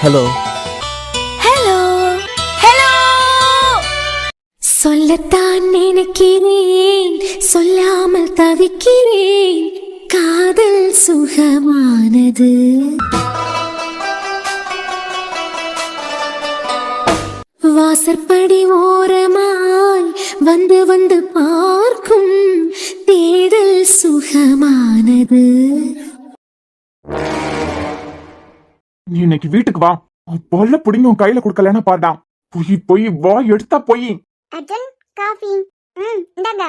Hello hello hello. சொல்லத்தான் நினைக்கிறேன், சொல்லாமல் தவிக்கிறேன். காதல் சுகமானது. வாசற்படி ஓரமாய் வந்து வந்து பார்க்கும் தேடல் சுகமானது. நீ இன்னைக்கு வீட்டுக்கு வா. பொல்ல புடிங்க உன் கையில குடுக்கலன்னா பாடா. பொய் பொய் வா, எடுத்தா பொய். அர்ஜுன் காஃபி. இந்தாங்க.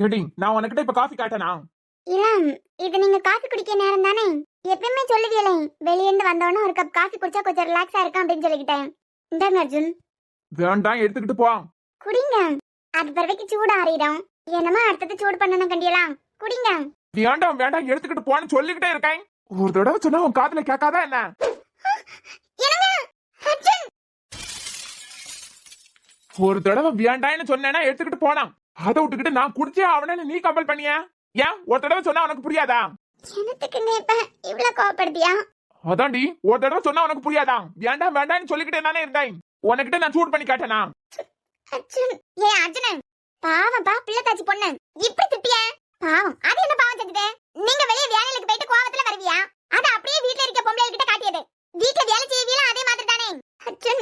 எடி, நான் உனக்கிட்ட இப்ப காஃபி காட்டனா? இல்ல, இது நீங்க காஃபி குடிக்க நேரம் தானே. எப்பயுமே சொல்லுவீங்களே, வெளிய இருந்து வந்தவன ஒரு கப் காஃபி குடிச்சா கொஞ்சம் ரிலாக்ஸா இருக்கும் அப்படின்னு சொல்லிக்கிட்டேன். இந்தாங்க அர்ஜுன். வேண்டாம், எடுத்துக்கிட்டு போ. குடிங்க, அது பிறவைக்கு சூடு ஆறிடும். என்னமா அடுத்தது சூடு பண்ணணும் கண்டியலாம். குடிங்க. வேண்டாம் வேண்டாம், எடுத்துக்கிட்டு போன்னு சொல்லிக்கிட்டே இருக்கேன். ஒரு தடவை சொன்னா உன் காதுல கேட்காதா என்ன? என்னங்க அர்ஜுன்? ஒரு தடவை வேண்டாம்னு சொன்னேன்னா எடுத்துக்கிட்டு போனான். அதை விட்டுக்கிட்டு நான் குடிச்சே அவனு நீ கம்பல் பண்ணியா? ஏன் ஒரு தடவை சொன்னா உனக்கு புரியாதா? எனக்கு நேப்ப இவ்ளோ கோவப்படுத்தியா? அதான்டி, ஒரு தடவை சொன்னா உனக்கு புரியாதா? வேண்டாம் வேண்டாம்னு சொல்லிக்கிட்டே நானே இருந்தேன். உனக்கிட்ட நான் சூட் பண்ணி காட்டனா? அர்ஜுன், ஏன் அர்ஜுன் பாவம் பா, பிள்ளை தாச்சி பொண்ணு இப்படி திட்டியா? பாவம், அது என்ன பாவம் செஞ்சுது? நீங்க வெளிய வேலைக்கு போயிட்டு கோவத்துல வருவியா? அது அப்படியே வீட்ல இருக்க பொம்பளை கிட்ட காட்டியது. வீட்ல வேலை செய்வீல அதே மாதிரி தானே அர்ஜுன்.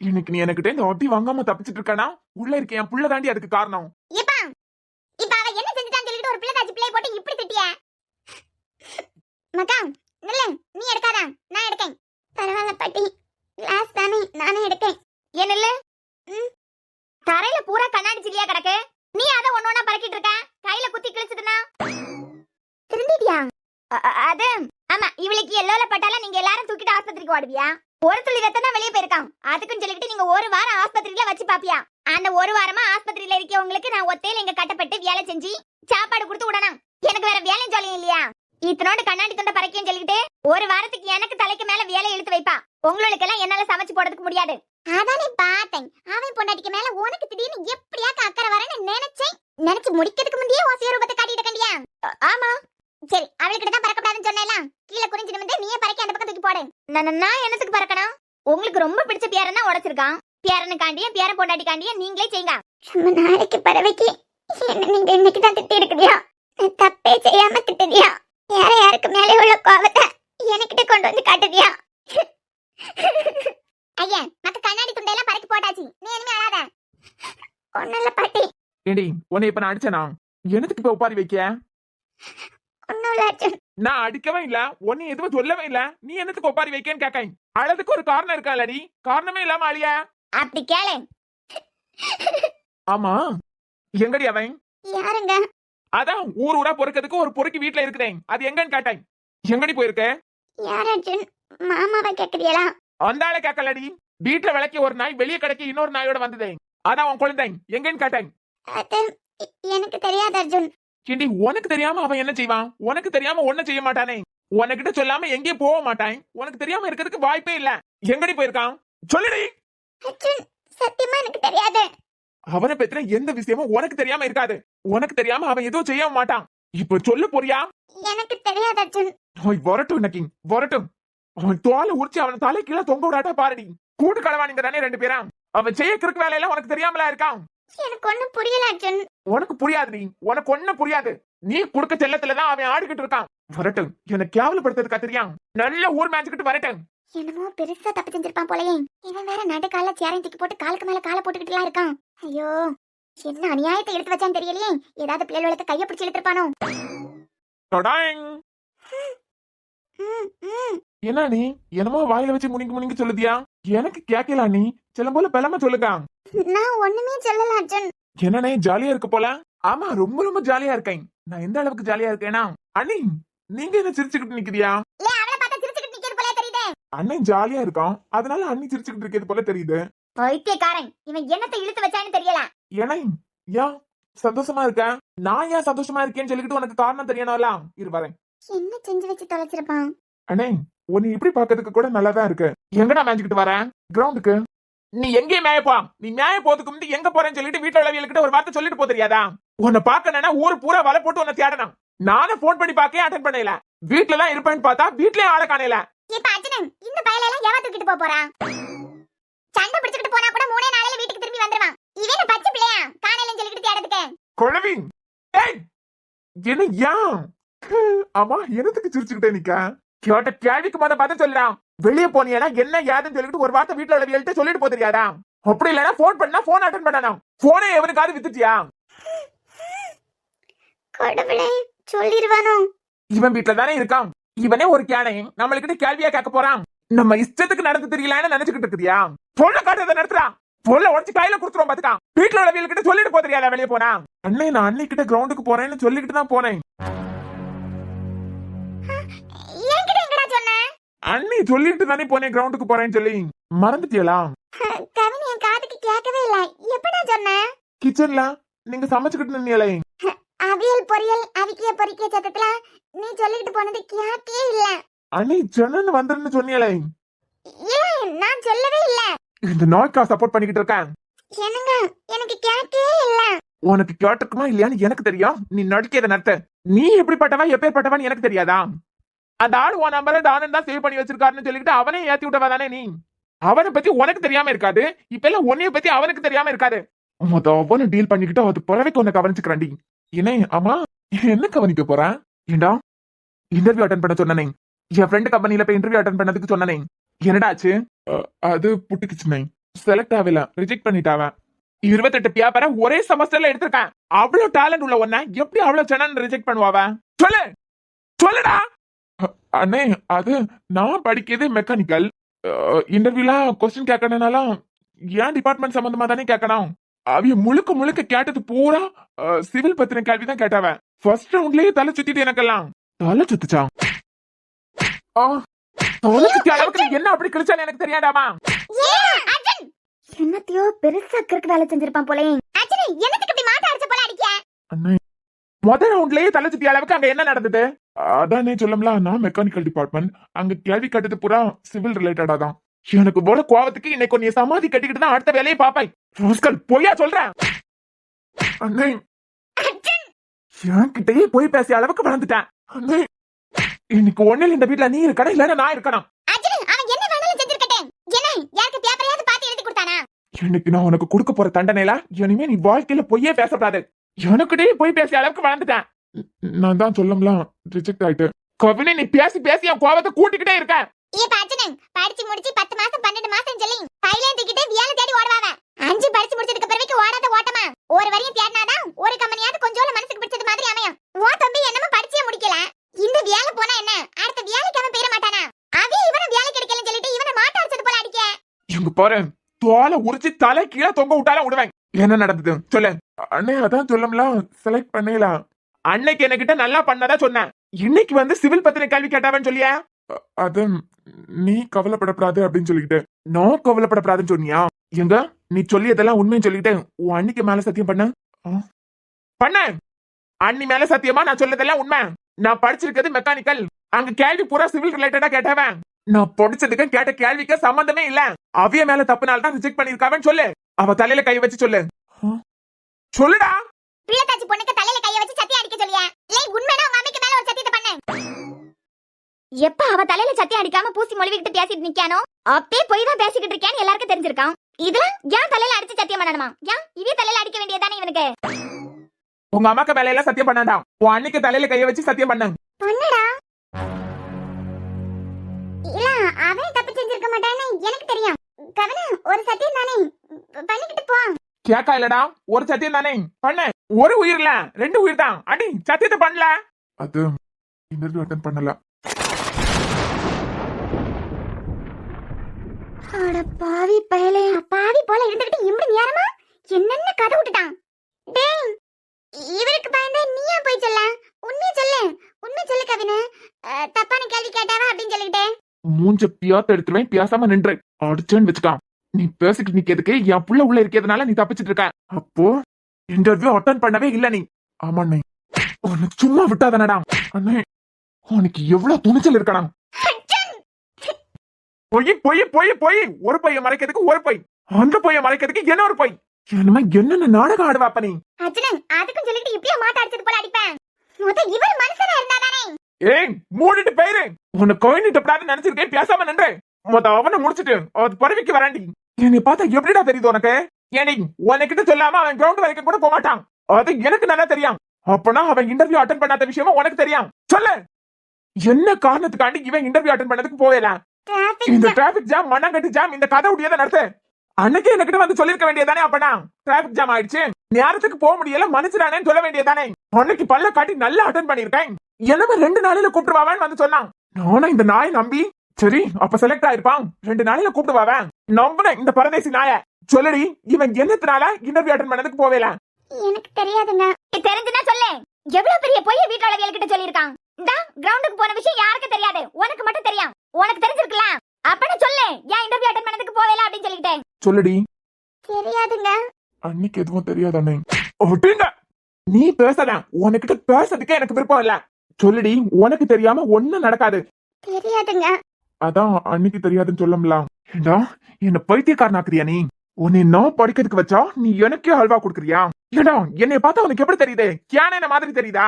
இன்னைக்கு நீ எனக்கிட்ட இந்த ஒட்டி வாங்காம தப்பிச்சிட்டு இருக்கானா? உள்ள இருக்க என் புள்ள தாண்டி அதுக்கு காரணம். இப்ப அவ என்ன செஞ்சுட்டான்னு சொல்லிட்டு ஒரு பிள்ளை தாச்சி பிள்ளை போட்டு இப்படி திட்டியா? மக்கா நில்ல, நீ எடுக்காதா, நான் எடுக்கேன். பரவாயில்ல பாட்டி, கிளாஸ் தானே, நானே எடுக்கேன். ஏன் இல்ல? தரையில பூரா கண்ணாடி சில்லியா கிடக்கு. நீ அத ஒண்ணொண்ணா பறக்கிட்டு இருக்க. கையில குத்தி கிழிச்சதுனா திருந்திட்டியா? அது ஆமா, இவளுக்கு எல்லோல பட்டால நீங்க எல்லாரும் தூக்கிட்டு ஆஸ்பத்திரிக்கு ஓடுவியா? ஒரு துளி ரத்தம் தான் வெளியே போயிருக்கான். அதுக்குன்னு சொல்லிட்டு நீங்க ஒரு வாரம் ஆஸ்பத்திரியில வச்சு பாப்பியா? அந்த ஒரு வாரமா ஆஸ்பத்திரியில இருக்கவங்களுக்கு நான் ஒத்தையில இங்க கட்டப்பட்டு வேலை செஞ்சு சாப்பாடு கொடுத்து விடணும். எனக்கு வேற வேலை ஜாலியும் இல்லையா? இத்தனோட கண்ணாடி தொண்டை பறக்கேன்னு சொல்லிட்டு ஒரு வாரத்துக்கு எனக்கு தலைக்கு மேல வேலை இழுத்து வைப்பா. உங்களுக்கு எல்லாம் என்னால சமைச்சு போடுறதுக்கு முடியாது. அதானே பார்த்தேன். அவன் பொண்டாட்டிக்கு மேல உனக்கு திடீர்னு எப்படியாக்க அக்கறை வரேன்னு நினைச்சேன். நினைச்சு முடிக்கிறதுக்கு முந்தையே ஓசிய ரூபத்தை காட்டிட்டு கண்டியா? ஆமா, சரி, அவளுக்கிட்ட தான் பறக்கப்படாதுன்னு சொன்னேலாம். கீழே குறிஞ்சு நிமிந்து நீயே பறக்க அந்த பக்கம் தூக்கி போடு. நான் என்னத்துக்கு பறக்கணும்? உங்களுக்கு ரொம்ப பிடிச்ச பேரனா உடைச்சிருக்கான். பேரனுக்காண்டிய பேரன் பொண்டாட்டிக்காண்டிய நீங்களே செய்யுங்க. சும்மா நாளைக்கு பறவைக்கு என்ன நீங்க இன்னைக்கு தான் திட்டி இருக்கிறியா? தப்பே செய்யாம திட்டுதியா? யாருக்கு மேலே உள்ள கோவத்தை எனக்கிட்ட கொண்டு வந்து காட்டுதியா? ஐயா, மத்த கண்ணாடி துண்டையெல்லாம் பறக்கி போட்டாச்சு. நீ இனிமே அழாத. ஒண்ணுல பாட்டி. ஏடி, உன்னை இப்ப நான் அடிச்சனா? என்னத்துக்கு இப்ப உப்பாரி வைக்க? ஒண்ணுல அர்ஜுன். நான் அடிக்கவே இல்ல, உன்னை எதுவும் சொல்லவே இல்ல. நீ என்னத்துக்கு ஒப்பாரி வைக்கன்னு கேட்க? அழதுக்கு ஒரு காரணம் இருக்காலடி. காரணமே இல்லாம அழியா? அப்படி கேளு. ஆமா, எங்கடி அவன்? யாருங்க? அதான் ஊர் ஊரா பொறுக்கிறதுக்கு ஒரு பொறுக்கி வீட்டுல இருக்கிறேன். அது எங்கன்னு கேட்டேன். எங்கடி போயிருக்க? யார் அர்ஜுன்? மாமாவை கேக்குறீங்களா? அந்த ஆளை கேட்கலடி. வீட்டுல விளக்கி ஒரு நாய் வெளியே கிடைக்க இன்னொரு நாயோட வந்ததேன். அதான் உன் குழந்தை எங்கன்னு கேட்டேன். அது எனக்கு தெரியாது அர்ஜுன். ஏண்டி, உனக்கு தெரியாம அவன் என்ன செய்வான்? உனக்கு தெரியாம ஒன்னும் செய்ய மாட்டானே. உனக்கிட்ட சொல்லாம எங்கேயும் போக மாட்டான். உனக்கு தெரியாம இருக்கிறதுக்கு வாய்ப்பே இல்ல. எங்கடி போயிருக்கான் சொல்லுடி. அர்ஜுன், சத்தியமா எனக்கு தெரியாது. அவனை பத்தின எந்த விஷயமும் உனக்கு தெரியாம இருக்காது. உனக்கு தெரியாம அவன் எதுவும் செய்ய மாட்டான். இப்ப சொல்ல போறியா? எனக்கு தெரியாது அர்ஜுன். வரட்டும் இன்னைக்கு வரட்டும். அவன் தோலை உரிச்சு அவன் தலை கீழே தொங்க விடாட்டா பாருடி. கூட்டு களவாணிங்க தானே ரெண்டு பேரும். அவன் செய்ய கிறுக்கு வேலையெல்லாம் உனக்கு தெரியாமலா இருக்கான்? எனக்கு ஒண்ணும் புரியல அர்ஜுன். உனக்கு புரியாது. நீ உனக்கு ஒண்ணும் புரியாது. நீ குடுக்க செல்லத்துலதான் அவன் ஆடிக்கிட்டு இருக்கான். வரட்டும், எனக்கு கேவலப்படுத்துறதுக்கா தெரியும். நல்ல ஊர் மேய்ச்சிக்கிட்டு வரட்டும். என்னமோ பெருசா தப்பு செஞ்சிருப்பான் போலயே. இவன் வேற நடுக்கால சேரையும் தூக்கி போட்டு காலுக்கு மேல காலை போட்டுக்கிட்டுலாம் இருக்கான். ஐயோ, என்ன அநியாயத்தை எடுத்து வச்சான்னு தெரியலையே. ஏதாவது பிள்ளைகளுக்கு கைய பிடிச்சி இழுத்துருப்பானோ? என்ன நீ என்னமோ வாயில வச்சு முனிங்க முனிங்க சொல்லுதியா? எனக்கு கேட்கல. நீ சில போல பெலம சொல்லுங்க. நான் ஒண்ணுமே சொல்லல அர்ஜுன். என்னனே ஜாலியா இருக்கு போல? ஆமா, ரொம்ப ரொம்ப ஜாலியா இருக்கேன். நான் எந்த அளவுக்கு ஜாலியா இருக்கேனா? அண்ணி, நீங்க என்ன சிரிச்சுக்கிட்டு நிக்கிறியா? அவளை பார்த்தா சிரிச்சுக்கிட்டு நிக்கிறது போல தெரியுதே. அண்ணன் ஜாலியா இருக்கான், அதனால அண்ணி சிரிச்சுக்கிட்டு இருக்கிறது போல தெரியுது. பைத்தியக்காரன், இவன் என்னத்தை இழுத்து வச்சான்னு தெரியல. ஏன்னா ஏன் சந்தோஷமா இருக்க? நான் ஏன் சந்தோஷமா இருக்கேன்னு சொல்லிக்கிட்டு உனக்கு காரணம் தெரியணும்ல. இரு வரேன். என்ன செஞ்சு வச்சு தொலைச்சிருப்பான்? அண்ணே, உன்னை இப்படி பாக்கிறதுக்கு கூட நல்லாதான் இருக்கு. எங்கடா மேய்ஞ்சுக்கிட்டு வரேன்? கிரவுண்டுக்கு. நீ எங்கேயும் மேயப்பா. நீ மேய போறதுக்கு முந்தி எங்க போறேன்னு சொல்லிட்டு வீட்டுல உள்ளவங்ககிட்ட ஒரு வார்த்தை சொல்லிட்டு போ தெரியாதா? உன்னை பாக்கணும்னா ஊரு பூரா வலை போட்டு உன்னை தேடணும். நானும் போன் பண்ணி பாக்கே அட்டன் பண்ணல. வீட்டுல எல்லாம் இருப்பேன்னு பார்த்தா வீட்லயே ஆளை காணல. இப்ப அர்ஜுனன், இந்த பயல எவ தூக்கிட்டு போப் போறான்? சண்டை பிடிச்சிட்டு போனா கூட 3 நாளையில வீட்டுக்கு திரும்பி வந்துருவான். இவன் பச்சை பிள்ளையா காணலன்னு சொல்லிட்டு தேடுறதுக்கு? குழவி ஏய் என்ன ஏன் ஆமா என்னத்துக்கு சிரிச்சுக்கிட்டே நிக்க? கேட்ட கேள்விக்கு மொத பார்த்து சொல்றான். வெளியே போனியா என்ன ஏதுன்னு சொல்லிட்டு ஒரு வார்த்தை வீட்டுல உள்ளவியல்கிட்ட சொல்லிட்டு போதெரியாதா? அப்படி இல்லைன்னா போன் பண்ணா போன் அட்டன் பண்ணணும். போனே எவனுக்காவது வித்துட்டியா? கடவுளே, சொல்லிடுவானோ? இவன் வீட்டுல தானே இருக்கான். இவனே ஒரு கேனை நம்மளுக்கிட்ட கேள்வியா கேட்க போறான். நம்ம இஷ்டத்துக்கு நடந்து தெரியலன்னு நினைச்சுக்கிட்டு இருக்கிறியா? பொண்ணு காட்டுறதை நடத்துறான். பொருளை உடச்சு கையில கொடுத்துருவோம் பாத்துக்கான். வீட்டுல உள்ளவியல்கிட்ட சொல்லிட்டு போதெரியாதா வெளியே போனா? அண்ணே நான் அன்னைக்கிட்ட கிரவுண்டுக்கு போறேன்னு சொல்லிக்கிட்டு தான் போனேன். என்கிட்ட எங்கடா சொன்ன? அண்ணி சொல்லிட்டு தானே போனேன் கிரவுண்டுக்கு போறேன்னு சொல்லி. மறந்துட்டியலா? கவின் என் காதுக்கு கேட்கவே இல்ல. எப்படா சொன்ன? கிச்சன்ல நீங்க சமைச்சுக்கிட்டு நின்னீங்களே. அவியல் பொரியல் அவிக்கிய பொரிக்கிய சத்தத்துல நீ சொல்லிட்டு போனது கேட்டே இல்ல. அண்ணி சென்னு வந்துருன்னு சொன்னீங்களே. ஏன் நான் சொல்லவே இல்ல. இந்த நாய்க்கா சப்போர்ட் பண்ணிக்கிட்டு இருக்கேன். என்னங்க எனக்கு கேட்டே இல்ல. உனக்கு கேட்டிருக்குமா இல்லையான்னு எனக்கு தெரியும். நீ நடிக்கிறத நடத்த. நீ எப்படிப்பட்டவா எப்பேற்பட்டவான்னு எனக்கு தெரியாதா? அந்த ஆள் உன் நம்பரை டானன் தான் சேவ் பண்ணி வச்சிருக்காருன்னு சொல்லிட்டு அவனே ஏத்தி விட்டவா தானே நீ? அவனை பத்தி உனக்கு தெரியாம இருக்காது. இப்ப எல்லாம் உன்னைய பத்தி அவனுக்கு தெரியாம இருக்காது. அவனை டீல் பண்ணிக்கிட்டு அது பிறவைக்கு உன்னை கவனிச்சுக்கிறாண்டி. என்ன ஆமா என்ன கவனிக்க போறான்? ஏண்டா இன்டர்வியூ அட்டன் பண்ண சொன்னனே. என் ஃப்ரெண்ட் கம்பெனில போய் இன்டர்வியூ அட்டன் பண்ணதுக்கு சொன்னனே. என்னடாச்சு? அது புட்டுக்குச்சுனே. செலக்ட் ஆகல, ரிஜெக்ட் பண்ணிட்டாவ. 28 பேப்பரை ஒரே செமஸ்டர்ல எடுத்திருக்கேன். அவ்வளவு டேலண்ட் உள்ள ஒன்ன எப்படி அவ்வளவு சென்னு ரிஜெக்ட் பண்ணுவாவ? சொல்லு சொல்லுடா. அண்ணே அது நான் படிக்கிறது மெக்கானிக்கல். இன்டர்வியூல கொஸ்டின் கேட்கறதுனால ஏன் டிபார்ட்மெண்ட் சம்பந்தமா தானே கேட்கணும். அவிய முழுக்க முழுக்க கேட்டது பூரா சிவில் பத்தின கேள்வி தான் கேட்டாவ. ஃபர்ஸ்ட் ரவுண்ட்லயே தலை சுத்திட்டு எனக்கெல்லாம் தலை சுத்துச்சான். தலை சுத்தி அளவுக்கு நீ என்ன அப்படி கிழிச்சாலும் எனக்கு தெரியாதாமா? என்னத்தையோ பெருசா கிறுக்கு வேலை செஞ்சிருப்பான் போலே. அச்சனே என்னத்துக்கு இப்படி மாட்ட அடிச்ச போல அடிக்க? அண்ணே முதல் ரவுண்ட்லயே தலை சுத்தி அளவுக்கு அங்க என்ன நடந்தது? அதானே சொல்லம்ல, நான் மெக்கானிக்கல் டிபார்ட்மெண்ட். அங்க கேள்வி கட்டது பூரா சிவில் ரிலேட்டடா தான். எனக்கு போல கோவத்துக்கு இன்னைக்கு நீ சமாதி கட்டிக்கிட்டு தான் அடுத்த வேலையை பாப்பேன். பொய்யா சொல்றேன் அண்ணே. என்கிட்டயே போய் பேசிய அளவுக்கு வளர்ந்துட்டேன் அண்ணே. இன்னைக்கு ஒண்ணுல இந்த வீட்டுல நீ இருக்கணும் இல்லன்னா நான் இருக்கணும். இன்னைக்கு நான் உனக்கு கொடுக்க போற தண்டனைல இனிமே நீ வாழ்க்கையில பொய்யே பேசக்கூடாது. எனக்கிட்டே போய் பேசிய அளவுக்கு வளர்ந்துட்டேன். நான் தான் சொல்லலாம் ரிஜெக்ட் ஆயிட்டு. கவினை நீ பேசி பேசி என் கோவத்தை கூட்டிக்கிட்டே இருக்க. படிச்சு முடிச்சு 10 மாசம் 12 மாசம் சொல்லி கையில தூக்கிட்டு வேலை தேடி ஓடுவாங்க. 5 படிச்சு முடிச்சதுக்கு பிறகு ஓடாத ஓட்டமா ஒரு வரையும் தேடினாதான் ஒரு கம்பெனியாவது கொஞ்சம் மனசுக்கு பிடிச்சது மாதிரி அமையும். ஓ தம்பி என்னமோ படிச்சே முடிக்கல. இந்த வேலை போனா என்ன அடுத்த வேலைக்கு அவன் பேர மாட்டானா? அவன் இவன வேலை கிடைக்கலன்னு சொல்லிட்டு இவனை மாட்ட அடிச்சது போல அடிக்க. எங்க பாரு தோலை உரிச்சு தலை கீழே தொங்க விட்டாலும் விடுவேன். என்ன நடந்தது சொல்லு. அண்ணே அதான் சொல்லலாம் செலக்ட் பண்ணலாம். அன்னைக்கு என்கிட்ட நல்லா பண்ணதா சொன்னேன். இன்னைக்கு வந்து சிவில் பத்தின கேள்வி கேட்டாவன்னு சொல்லியா? அது நீ கவலைப்படப்படாது அப்படின்னு சொல்லிக்கிட்டு நான் கவலைப்படப்படாதுன்னு சொன்னியா? எங்க நீ சொல்லியதெல்லாம் உண்மைன்னு சொல்லிட்டு உன் அன்னைக்கு மேல சத்தியம் பண்ண அன்னி மேல சத்தியமா நான் சொல்லதெல்லாம் உண்மை. நான் படிச்சிருக்கிறது மெக்கானிக்கல். அங்க கேள்வி பூரா சிவில் ரிலேட்டடா கேட்டவன். நான் படிச்சதுக்கு கேட்ட கேள்விக்கு சம்பந்தமே இல்ல. அவிய மேல தப்புனால தான் ரிஜெக்ட் பண்ணிருக்காவன்னு சொல்லு. அவ தலையில கை வச்சு சொல்லு. சொல்லுடா. பிள்ளைதாச்சி பொண்ணுக்கு தலையில கைய வச்சு சத்தியம் அடிக்க சொல்லியா? இல்லை உண்மைனா உங்க அம்மைக்கு மேல ஒரு சத்தியத்தை பண்ணு. எப்ப அவ தலையில சத்தியம் அடிக்காம பூசி மொழிவிட்டு பேசிட்டு நிக்கானோ அப்பே போய் தான் பேசிக்கிட்டு இருக்கான்னு எல்லாருக்கும் தெரிஞ்சிருக்கான். இதுல ஏன் தலையில அடிச்சு சத்தியம் பண்ணணுமா? ஏன் இவே தலையில அடிக்க வேண்டியதானே இவனுக்கு? உங்க அம்மாக்கு மேல எல்லாம் சத்தியம் பண்ணாடா. உன் அன்னைக்கு தலையில கைய வச்சு சத்தியம் பண்ணு. பண்ணடா. இல்ல அவன் தப்பு செஞ்சிருக்க மாட்டானே எனக்கு தெரியும். கவன ஒரு சத்தியம் தானே பண்ணிக்கிட்டு போ. கேக்கா இல்லடா ஒரு சத்தியம் தானே பண்ணு. ஒரு உயிர் இல்ல 2 உயிர் தான். அடி சத்தியத்தை பண்ணல. அது இன்டர்வியூ அட்டெண்ட் பண்ணல. அட பாவி பயலே. பாவி போல இருந்துகிட்டு இப்படி நேரமா என்னென்ன கதை விட்டுட்டான். டேய் இவருக்கு பயந்தே நீயா போய் சொல்ல? உண்மையை சொல்லு. உண்மை சொல்லு கவின. தப்பான கேள்வி கேட்டாவா அப்படின்னு சொல்லிட்டே மூஞ்ச பியாத்த எடுத்துருவேன். பேசாம நின்று அடிச்சேன்னு வச்சுக்கான். நீ பேசிட்டு நிக்கிறதுக்கு என் புள்ள உள்ள இருக்கிறதுனால நீ தப்பிச்சிட்டு இருக்க. அப்போ இன்டர்வியூ அட்டெண்ட் பண்ணவே இல்ல நீ. ஆமா அண்ணே உனக்கு சும்மா விட்டாதானடா. அண்ணே உனக்கு எவ்வளவு துணிச்சல் இருக்கணும். பொய் பொய் பொய் பொய். ஒரு பொய்ய மறைக்கிறதுக்கு ஒரு பொய். அந்த பொய்ய மறைக்கிறதுக்கு என்ன ஒரு பொய். என்னென்ன நாடகம் ஆடுவாப்ப நீ? அதுக்கும் சொல்லிட்டு இப்படியே மாட்ட அடிச்சது போல அடிப்பேன். இவர் மனுஷனா இருந்தாதானே. ஏய் மூடிட்டு போயிரு. உன்னை கோயினிட்டு நினைச்சிருக்கேன். பேசாம நின்று அவனை முடிச்சிட்டு அது பறவைக்கு வராண்டி. என்னை பார்த்தா எப்படிடா தெரியுது உனக்கு? ஏனி உனக்கிட்ட சொல்லாம அவன் கிரவுண்ட் வரைக்கும் கூட போக மாட்டான். அது எனக்கு நல்லா தெரியும். அப்பனா அவன் இன்டர்வியூ அட்டென்ட் பண்ணாத விஷயமா உனக்கு தெரியும். சொல்லு, என்ன காரணத்துக்காண்டி இவன் இன்டர்வியூ அட்டென்ட் பண்ணதுக்கு போவேல? இந்த டிராபிக் ஜாம், மண்ணாங்கட்டி ஜாம், இந்த கதை உடையதை நடத்து. அன்னைக்கு என்கிட்ட வந்து சொல்லிருக்க வேண்டியதானே? அப்பனா டிராபிக் ஜாம் ஆயிடுச்சு, நேரத்துக்கு போக முடியல, மனுஷரானேன்னு சொல்ல வேண்டியதானே? அன்னைக்கு பல்ல காட்டி நல்லா அட்டென்ட் பண்ணிருக்கேன். என்னமே 2 நாளையில கூப்பிட்டுவாவேன்னு வந்து சொன்னான். நானும் இந்த நாயை நம்பி சரி அப்ப செலக்ட் ஆயிருப்பான், 2 நாளையில கூப்பிட்டுவாவேன் நம்பின இந்த பரதேசி நாய. சொல்லுடி, இவன் என்னத்தினால இன்டர்வியூ அட்டென்ட் பண்ணதுக்கு போவேல? எனக்கு தெரியாதுங்க. தெரிஞ்சுனா சொல்லு. எவ்வளவு பெரிய பொய்ய வீட்டாளவியல் கிட்ட சொல்லிருக்கான். இந்த கிரவுண்டுக்கு போன விஷயம் யாருக்கு தெரியாது, உனக்கு மட்டும் தெரியும். உனக்கு தெரிஞ்சிருக்கல, அப்பனே சொல்லு. ஏன் இன்டர்வியூ அட்டென்ட் பண்ணதுக்கு போவேல அப்படின்னு சொல்லிட்டேன். சொல்லுடி. தெரியாதுங்க. அன்னைக்கு எதுவும் தெரியாதானே? ஒட்டுங்க, நீ பேசாத. உனக்கிட்ட பேசுறதுக்கே எனக்கு விருப்பம் இல்ல. சொல்லுடி, உனக்கு தெரியாம ஒண்ணும் நடக்காது. தெரியாதுங்க. அதான் அன்னைக்கு தெரியாதுன்னு சொல்லலாம். ஏண்டா என்ன பைத்தியக்காரனாக்குறியா நீ? உன்னை நான் படிக்கிறதுக்கு வச்சா நீ எனக்கே அல்வா கொடுக்குறியா? ஏண்டா என்னை பார்த்தா உனக்கு எப்படி தெரியுது? கேன மாதிரி தெரியுதா?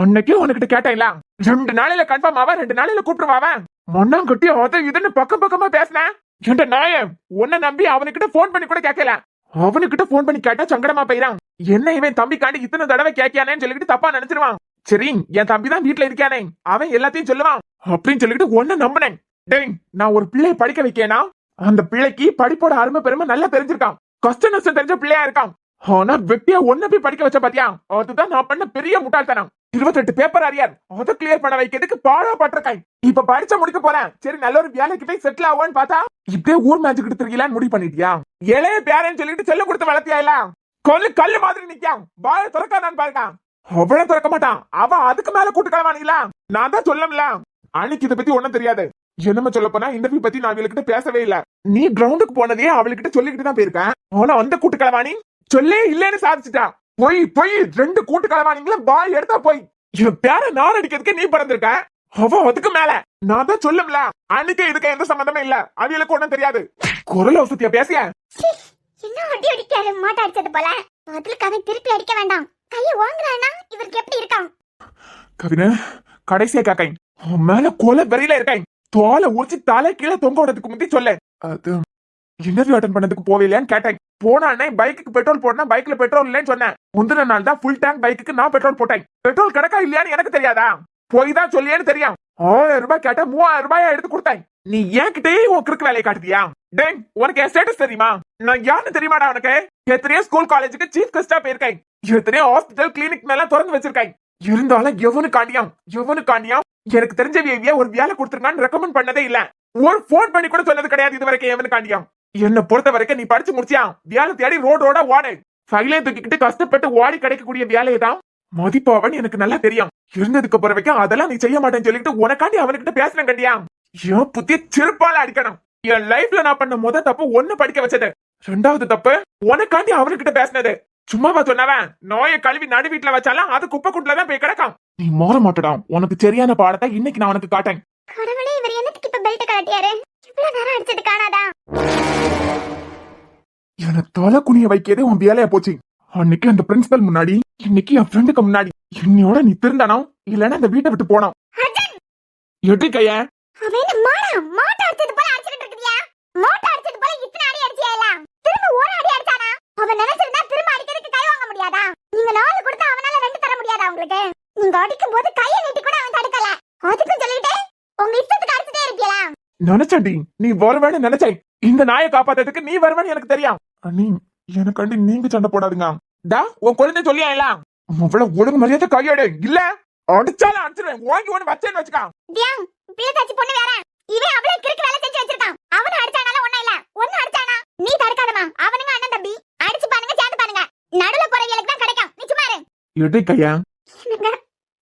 அன்னைக்கே உனக்கிட்ட கேட்டேன்ல, 2 நாளையில கன்ஃபார்ம் ஆவா, 2 நாளையில கூப்பிடுவாவன். மண்ணாங்கட்டி அதை இதுன்னு பக்கம் பக்கமா பேசினேன். ஏண்டா நாய, உன்னை நம்பி அவனுக்கிட்ட போன் பண்ணி கூட கேட்கல. அவனுக்கிட்ட போன் பண்ணி கேட்டா சங்கடமா போயிறான். என்ன இவன் தம்பிக்காண்டி இத்தனை தடவை கேட்கியானேன்னு சொல்லிட்டு தப்பா நினைச்சிருவான். சரி, என் தம்பி தான் வீட்டுல இருக்கானே, அவன் எல்லாத்தையும் சொல்லுவான் அப்படின்னு சொல்லிட்டு ஒன்ன நம்பினேன். டேய், நான் ஒரு பிள்ளைய படிக்க வைக்கேனா, அந்த பிள்ளைக்கு படிப்போட அருமை பெருமை நல்லா தெரிஞ்சிருக்கான். கஷ்ட நஷ்டம் தெரிஞ்ச பிள்ளையா இருக்கான். ஆனா வெட்டியா ஒன்ன போய் படிக்க வச்ச பாத்தியா? அதுதான் நான் பண்ண பெரிய முட்டாள்தனம். 28 பேப்பர் அறியார், அதை கிளியர் பண்ண வைக்கிறதுக்கு பாடா பட்டிருக்கேன். இப்ப படிச்ச முடிக்க போறேன். சரி, நல்ல ஒரு வேலைக்கு போய் செட்டில் ஆகும்னு பார்த்தா இப்படியே ஊர் மேட்ச் எடுத்துருக்கீங்களான்னு முடிவு பண்ணிட்டியா? இளைய பேரன்னு சொல்லிட்டு செல்ல கொடுத்து வளர்த்தியா? இல்ல கல்லு மாதிரி நிக்கான். வாய திறக்கானான்னு பாருங்க. அவ்வளவு திறக்க மாட்டான் அவன். அதுக்கு மேல கூட்டு கிளவானீங்களா? நான் தான் சொல்லல. அன்னைக்கு இதை பத்தி ஒண்ணும் தெரியாது. என்னமா சொல்ல போனா, இன்டர்வியூ பத்தி நான் அவளுக்கிட்ட பேசவே இல்ல. நீ கிரவுண்டுக்கு போனதே அவளுக்கிட்ட சொல்லிக்கிட்டு தான் போயிருக்கேன். ஆனா அந்த கூட்டு கிளவானி சொல்லே இல்லன்னு சாதிச்சுட்டா. போய் 2 கூட்டு கிளவானிங்களா பாய் எடுத்தா போய். இவன் பேர நான் அடிக்கிறதுக்கு நீ பிறந்திருக்க. அவ அதுக்கு மேல நான் தான் சொல்லல. அன்னைக்கு இதுக்கு எந்த சம்பந்தமே இல்ல. அவளுக்கு ஒண்ணும் தெரியாது. குரல் வசதியா பேசிய என்ன அடி அடிக்காரு, மாட்ட அடிச்சது போல. பதிலுக்கு அவன் திருப்பி அடிக்க வேண்டாம். கைய வாங்குறானா இவருக்கு எப்படி இருக்கான்? கவின, கடைசியா கேக்கேன், உன் மேல கொலை வெறியில இருக்கேன். தோலை உரிச்சு தலை கீழே தொங்க விடறதுக்கு முந்தி சொல்ல. அது இன்டர்வியூ அட்டென்ட் பண்ணதுக்கு போவில்லையான்னு கேட்டேன். போனானே பைக்கு பெட்ரோல் போடனா, பைக்ல பெட்ரோல் இல்லைன்னு சொன்னேன். முந்தின நாள் தான் ஃபுல் டேங்க் பைக்கு நான் பெட்ரோல் போட்டேன். பெட்ரோல் கிடக்கா இல்லையான்னு எனக்கு தெரியாதா? போய் தான் சொல்லியேன்னு தெரியும். 1000 ரூபாய் கேட்டா 3000 ரூபாயா எடுத்து கொடுத்தேன். நீ ஏன்கிட்டே உன் கிறுக்கு வேலையை காட்டுதியா? டேய், உனக்கு என் ஸ்டேட்டஸ் தெரியுமா? நான் யாருன்னு தெரியுமாடா உனக்கு? எத்தனையோ ஸ்கூல் காலேஜுக்கு சீஃப் கெஸ்டா போயிருக்கேன். எத்தனையோ ஹாஸ்பிட்டல் கிளினிக் எல்லாம் திறந்து வச்சிருக்கேன். இருந்தாலும் எவனுக்காண்டியாம் எனக்கு தெரிஞ்ச ஒரு வேலை கொடுத்துருக்கான்னு ரெக்கமெண்ட் பண்ணதே இல்ல. ஒரு போன் பண்ணி கூட சொன்னது கிடையாது இது வரைக்கும். எவனுக்காண்டியாம் என்ன பொறுத்த வரைக்கும் நீ படிச்சு முடிச்சியா, வேலை தேடி ரோடோட ஓடு. ஃபைலே தூக்கிக்கிட்டு கஷ்டப்பட்டு ஓடி கிடைக்கக்கூடிய வேலையை தான் மதிப்பாவன் எனக்கு நல்லா தெரியும். இருந்ததுக்கு பிறவைக்கும் அதெல்லாம் நீ செய்ய மாட்டேன்னு சொல்லிட்டு உனக்காண்டி அவனுக்கிட்ட பேசுறேன் கண்டியா? என் புத்திய செருப்பால அடிக்கணும். என் லைஃப்ல நான் பண்ண தப்பு ஒண்ணு படிக்க வச்சது. 2வது தப்பு உனக்காண்டி அவனுக்கிட்ட பேசினது. சும்மாவா சொன்னவன்? நோயை கழுவி நடு வீட்டுல வச்சாலும் அது குப்பை கூட்டுலதான் போய் கிடக்கும். நீ மாற மாட்டடா. உனக்கு சரியான பாடத்தை இன்னைக்கு நான் உனக்கு காட்டேன். கடவுளே, இவர் என்னத்துக்கு இப்ப பெல்ட் கழட்டியாரு? இவ்வளவு நேரம் அடிச்சது காணாதா? என்ன தலை குனிய வைக்கிறதே உன் வேலையா போச்சு. அன்னைக்கு அந்த பிரின்சிபல் முன்னாடி, இன்னைக்கு என் ஃப்ரெண்டுக்கு முன்னாடி. என்னையோட நீ திருந்தானோ இல்லன்னா இந்த வீட்டை விட்டு போனோம். எட்டு கைய அவன் மாட்ட அடிச்சது போல அடிச்சிட்டு இருக்கியா? மாட்ட அடிச்சது போல இத்தனை அடி அடிச்சியா? திரும்ப ஒரு அடி அடிச்சானா? அவன் நினைச்சிருந்தா திரும்ப அடிக்கிறதுக்கு கை வாங்க முடியாதா? நீங்க 4 கொடுத்தா அவனால 2 தர முடியாதா உங்களுக்கு? நீங்க அடிக்கும் போது கையை நீட்டி கூட அவன் தடுக்கல. அதுக்கும் சொல்லிட்டு உங்க இஷ்டத்துக்கு அடிச்சுட்டே இருப்பீங்களா? நினைச்சடி நீ வருவேன்னு நினைச்சேன். இந்த நாயை காப்பாத்துறதுக்கு நீ வருவேன்னு எனக்கு தெரியும். அண்ணி, எனக்காண்டி நீங்க சண்டை போடாதுங்க. டா, உன் குழந்தை சொல்லியா இல்ல? அவ்வளவு ஒழுங்கு மரியாதை கையோடு இல்ல அடிச்சாலும் அடிச்சிருவேன். வாங்கி ஒண்ணு வச்சேன்னு வச்சுக்கா. பிள்ளை தாச்சி பொண்ணு வேற. இவன் அவ்வளவு கிறுக்கு வேலை செஞ்சு வச்சிருக்கான். அவனை அடிச்சானால ஒண்ணு இல்ல, ஒண்ணு அடிச்சானா நீ தடுக்காதமா. அவனுங்க அண்ணன் தம்பி அடிச்சு பாருங்க, சேர்ந்து பாருங்க. நடுவுல போறவங்களுக்கு தான் கிடைக்கும். நீ சும்மா இரு. எடு கையா.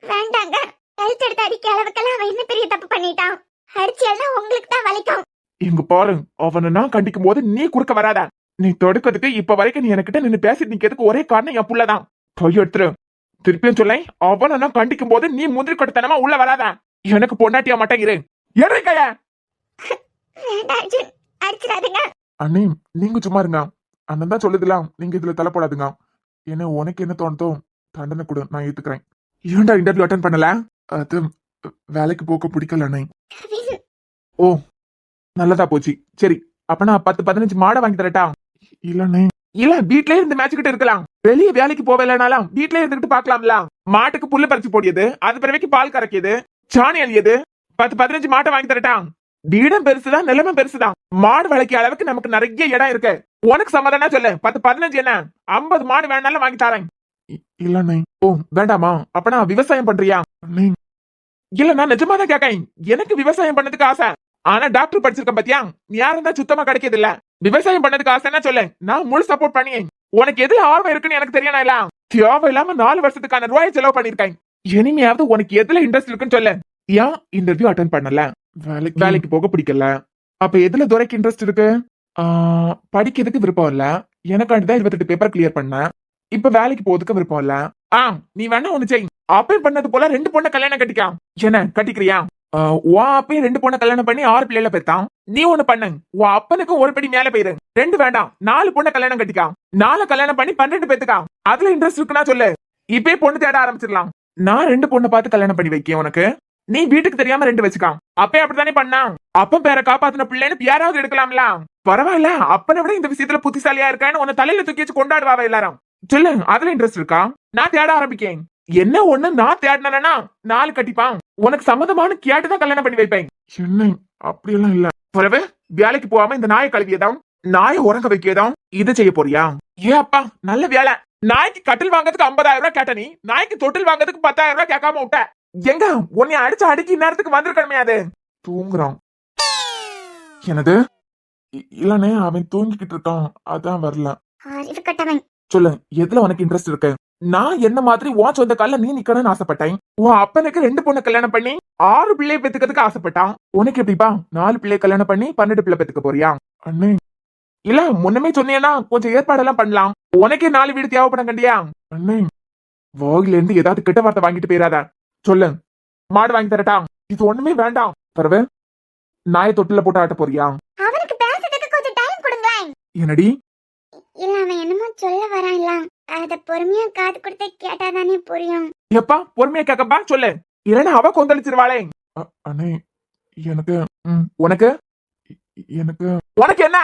வேண்டாங்க, கழுத்து எடுத்து அடிக்க அளவுக்கெல்லாம் அவன் என்ன பெரிய தப்பு பண்ணிட்டான். அடிச்சேன்னா உங்களுக்கு தான் வலிக்கும். இங்க பாரு, அவனை நான் கண்டிக்கும் போது நீ குறுக்க வராத. நீ தொடுக்கிறதுக்கு இப்ப வரைக்கும் நீ என்கிட்ட நின்னு பேசிட்டு நிக்கிறதுக்கு ஒரே காரணம் என் புள்ளதான். கைய எடுத்துரு. திருப்பியும் சொல்ல, அவனை நான் கண்டிக்கும் போது நீ முந்திரி கொட்டத்தனமா உள்ள வராத. எனக்கு பொண்டாட்டியா மாட்டேங்கிரு. எடு கைய. அடிச்சிடாதீங்க அண்ணே, நீங்க சும்மா இருங்க. அண்ணன் தான் சொல்லுதுலாம், நீங்க இதுல தலை போடாதுங்க. ஏன்னா உனக்கு என்ன தோணுதோ தண்டனை கொடு, நான் ஏத்துக்கிறேன். ஏன்டா இன்டர்வியூ அட்டென்ட் பண்ணல? அது வேலைக்கு போக பிடிக்கல அண்ணே. ஓ, நல்லதா போச்சு. சரி, அப்ப நான் 10-15 மாடை வாங்கி தரட்டா? இல்லண்ணே. இல்ல, வீட்லயே இருந்து மேய்ச்சிக்கிட்டு இருக்கலாம். வெளிய வேலைக்கு போவேலனாலும் வீட்லயே இருந்துகிட்டு பாக்கலாம்ல. மாட்டுக்கு புல்லு பறிச்சு போடியது, அது பிறவைக்கு பால் கறக்கியது, சாணி அழியது. 10-15 மாட்டை வாங்கி தரட்டா? வீடும் பெருசுதான், நிலமே பெருசுதான். மாடு வளர்க்கிற அளவுக்கு நமக்கு நிறைய இடம் இருக்கு. உனக்கு சம்மதம்னா சொல்லு. 10-15 என்ன, 50 மாடு வேணாலும் வாங்கி தரேன். இல்லண்ணே. ஓ, வேண்டாமா? அப்ப நான் விவசாயம் பண்றியா? இல்ல, நான் நிஜமா தான் கேட்கேன். எனக்கு விவசாயம் பண்ணதுக்கு ஆசை. ஆனா டாக்டர் படிச்சிருக்கேன் பாத்தியா, யாரும் தான் சுத்தமா கிடைக்கிறது இல்ல. விவசாயம் பண்ணதுக்கு ஆசைன்னா சொல்லு, நான் முழு சப்போர்ட் பண்ணி. உனக்கு எது ஆர்வம் இருக்குன்னு எனக்கு தெரியணும். இல்ல தேவை இல்லாம 4 வருஷத்துக்கான ரூபாய் செலவு பண்ணிருக்கேன். இனிமையாவது உனக்கு எதுல இன்ட்ரெஸ்ட் இருக்குன்னு சொல்லு. ஏன் இன்டர்வியூ அட்டென்ட் பண்ணல? வேலைக்கு போக பிடிக்கல. அப்ப எதுல துறைக்கு இன்ட்ரெஸ்ட் இருக்கு? படிக்கிறதுக்கு விருப்பம் இல்ல. எனக்காண்டிதான் 28 பேப்பர் கிளியர் பண்ண. இப்ப வேலைக்கு போறதுக்கு விருப்பம் இல்ல. நீ வேணா ஒண்ணு செய். அப்பே பண்ணது போல 2 பொண்ணை கல்யாணம் கட்டிக்கா. என்ன கட்டிக்கிறியா? உன் அப்பே 2 பொண்ணை கல்யாணம் பண்ணி 6 பிள்ளைல பெத்தான். நீ ஒண்ணு பண்ணு, உன் அப்பனுக்கு ஒரு படி மேல போயிரு. 2 வேண்டாம், 4 பொண்ணை கல்யாணம் கட்டிக்கா. 4 கல்யாணம் பண்ணி 12 பேத்துக்கா. அதுல இன்ட்ரெஸ்ட் இருக்குன்னா சொல்லு, இப்பே பொண்ணு தேட ஆரம்பிச்சிடலாம். நான் 2 பொண்ணை பார்த்து கல்யாணம் பண்ணி வைக்க உனக்கு. நீ வீட்டுக்கு தெரியாம 2 வச்சுக்கா. அப்பே அப்படித்தானே பண்ணா. அப்ப பேரை காப்பாத்தின பிள்ளைன்னு யாராவது எடுக்கலாம்ல. பரவாயில்ல, அப்பனை விட இந்த விஷயத்துல புத்திசாலியா இருக்கான்னு உன்னை தலையில தூக்கி வச்சு கொண்டாடுவாவ எல்லாரும். சொல்லு, அதுல இன்ட்ரெஸ்ட் இருக்கா? நான் தேட ஆரம்பிக்கேன். என்ன ஒண்ணு நான் தேடினா 4 கட்டிப்பான். உனக்கு சம்மதமான கேட்டுதான் கல்யாணம் பண்ணி வைப்பேன். என்ன அப்படியெல்லாம் இல்ல. பிறகு வேலைக்கு போகாம இந்த நாயை கழுவியதான், நாயை உறங்க வைக்கதான் இது செய்ய போறியா? அப்பா, நல்ல வேலை. நாய்க்கு கட்டில் வாங்கறதுக்கு 50,000 ரூபாய் கேட்ட நீ, நாய்க்கு தொட்டில் வாங்கறதுக்கு 10,000 ரூபாய் கேட்காம விட்ட. எங்க உன்னை அடிச்சு அடிக்கி நேரத்துக்கு வந்திருக்கணுமே. அது தூங்குறான். என்னது? இல்லனே, அவன் தூங்கிக்கிட்டு இருக்கான், அதான் வரல. சொல்லு, எதுல உனக்கு இன்ட்ரெஸ்ட் இருக்கு? நான் என்ன மாதிரி உன் சொந்த கால்ல நீ நிக்கணும்னு ஆசைப்பட்டேன். உன் அப்பனுக்கு 2 பொண்ணை கல்யாணம் பண்ணி 6 பிள்ளைய பெத்துக்கிறதுக்கு ஆசைப்பட்டான். உனக்கு எப்படிப்பா 4 பிள்ளைய கல்யாணம் பண்ணி 12 பிள்ளை பெத்துக்க போறியா? அண்ணே, இல்ல முன்னமே சொன்னீங்கன்னா கொஞ்சம் ஏற்பாடெல்லாம் பண்ணலாம். உனக்கே 4 வீடு தேவைப்படும் கண்டியா? அண்ணே, வாயில இருந்து ஏதாவது கெட்ட வார்த்தை வாங்கிட்டு போயிடாத. சொல்லு, மாடு வாங்கி தரட்டா? இது ஒண்ணுமே வேண்டாம். பரவ நாயை தொட்டில போட்டு ஆட்ட போறியா? அவனுக்கு பேசுறதுக்கு கொஞ்சம் டைம் கொடுங்களேன். என்னடி? இல்ல, அவன் என்னமோ சொல்ல வரான். இல்ல அத பொறுமையா காது கொடுத்து கேட்டாதானே புரியும். எப்பா பொறுமையா கேக்கப்பா, சொல்லு. இல்லன்னா அவ கொந்தளிச்சிருவாளே. அண்ணே, எனக்கு உனக்கு எனக்கு உனக்கு என்ன?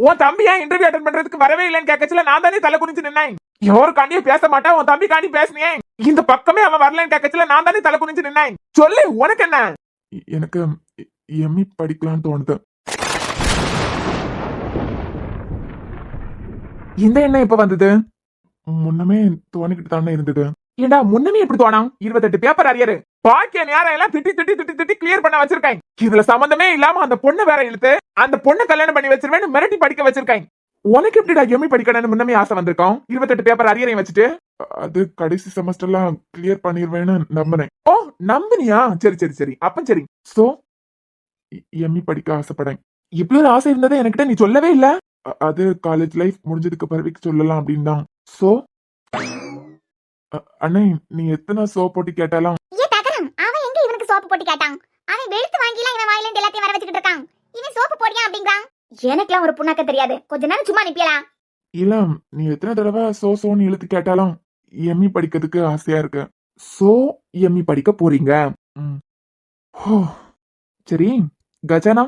உன் தம்பி ஏன் இன்டர்வியூ அட்டெண்ட் பண்றதுக்கு வரவே இல்லைன்னு கேட்கச்சுல நான் தானே தலை குனிஞ்சு நின்னேன். யாருக்காண்டியே பேச மாட்டான், உன் தம்பி காண்டி பேசினியே. இந்த பக்கமே அவன் வரலன்னு கேட்கச்சுல நான் தானே தலை குனிஞ்சு நின்னேன். சொல்லு, உனக்கு என்ன? எனக்கு எம்இ படிக்கலாம்னு தோணுது. இந்த எண்ணம் எப்ப வந்தது? முன்னமே தோணிக்கிட்டு தானே இருந்தது. ஏண்டா முன்னமே எப்படி தோணும்? 28 பேப்பர் அரியரு, பாக்கிய நேரம் எல்லாம் திட்டி திட்டி திட்டி திட்டி கிளியர் பண்ண வச்சிருக்கேன். இதுல சம்பந்தமே இல்லாம அந்த பொண்ணு வேற இழுத்து அந்த பொண்ணு கல்யாணம் பண்ணி வச்சிருவேன்னு மிரட்டி படிக்க வச்சிருக்கேன். உனக்கு எப்படிடா எம்இ படிக்கணும்னு முன்னமே ஆசை வந்திருக்கோம்? 28 பேப்பர் அரியரையும் வச்சுட்டு. அது கடைசி செமஸ்டர்லாம் கிளியர் பண்ணிடுவேன்னு நம்பினேன். ஓ, நம்பினியா? சரி சரி சரி, அப்ப சரி. சோ எம்இ படிக்க ஆசைப்படேன். இப்படி ஒரு ஆசை இருந்ததை என்கிட்ட நீ சொல்லவே இல்ல. அது காலேஜ் லைஃப் முடிஞ்சதுக்கு பிறகு சொல்லலாம் அப்படின்னு தான். சோ அண்ணே, நீ எத்தனை சோப் போட்டு கேட்டாலும் அவன் எங்க இவனுக்கு சோப்பு போட்டு கேட்டான்? அவன் வெளுத்து வாங்கிலாம் இவன் வாயில இருந்து எல்லாத்தையும் வர வச்சுக்கிட்டு இருக்கான். இவன் சோப்பு போடியா அப்படிங்கிறான். எனக்குலாம் ஒரு புண்ணாக்க தெரியாது, கொஞ்ச நேரம் சும்மா நிப்பியலாம். இல்ல, நீ எத்தனை தடவை சோன்னு இழுத்து கேட்டாலும் எம்இ படிக்கிறதுக்கு ஆசையா இருக்கு. சோ எம்இ படிக்க போறீங்க. சரி, கஜானா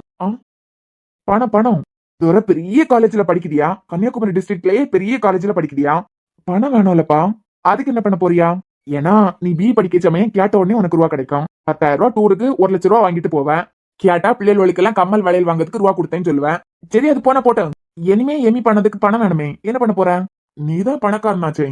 பணம் பணம் ஒரு பெரிய காலேஜ்ல படிக்கிறியா? கன்னியாகுமரி டிஸ்ட்ரிக்ட்லயே பெரிய காலேஜ்ல படிக்கிறியா? பணம் வேணும்லப்பா. அதுக்கு என்ன பண்ண போறியா? ஏன்னா நீ பி படிக்க சமயம் கேட்ட உடனே உனக்கு ரூபா கிடைக்கும். 10,000 ரூபா டூருக்கு 1 லட்சம் ரூபா வாங்கிட்டு போவேன். கேட்டா பிள்ளைகளுக்கெல்லாம் கம்மல் வளையல் வாங்குறதுக்கு ரூபா கொடுத்தேன்னு சொல்லுவேன். சரி, அது போன போட்டேன். இனிமே எமி பண்ணதுக்கு பணம் வேணுமே, என்ன பண்ண போற? நீதான் பணக்காரனாச்சே.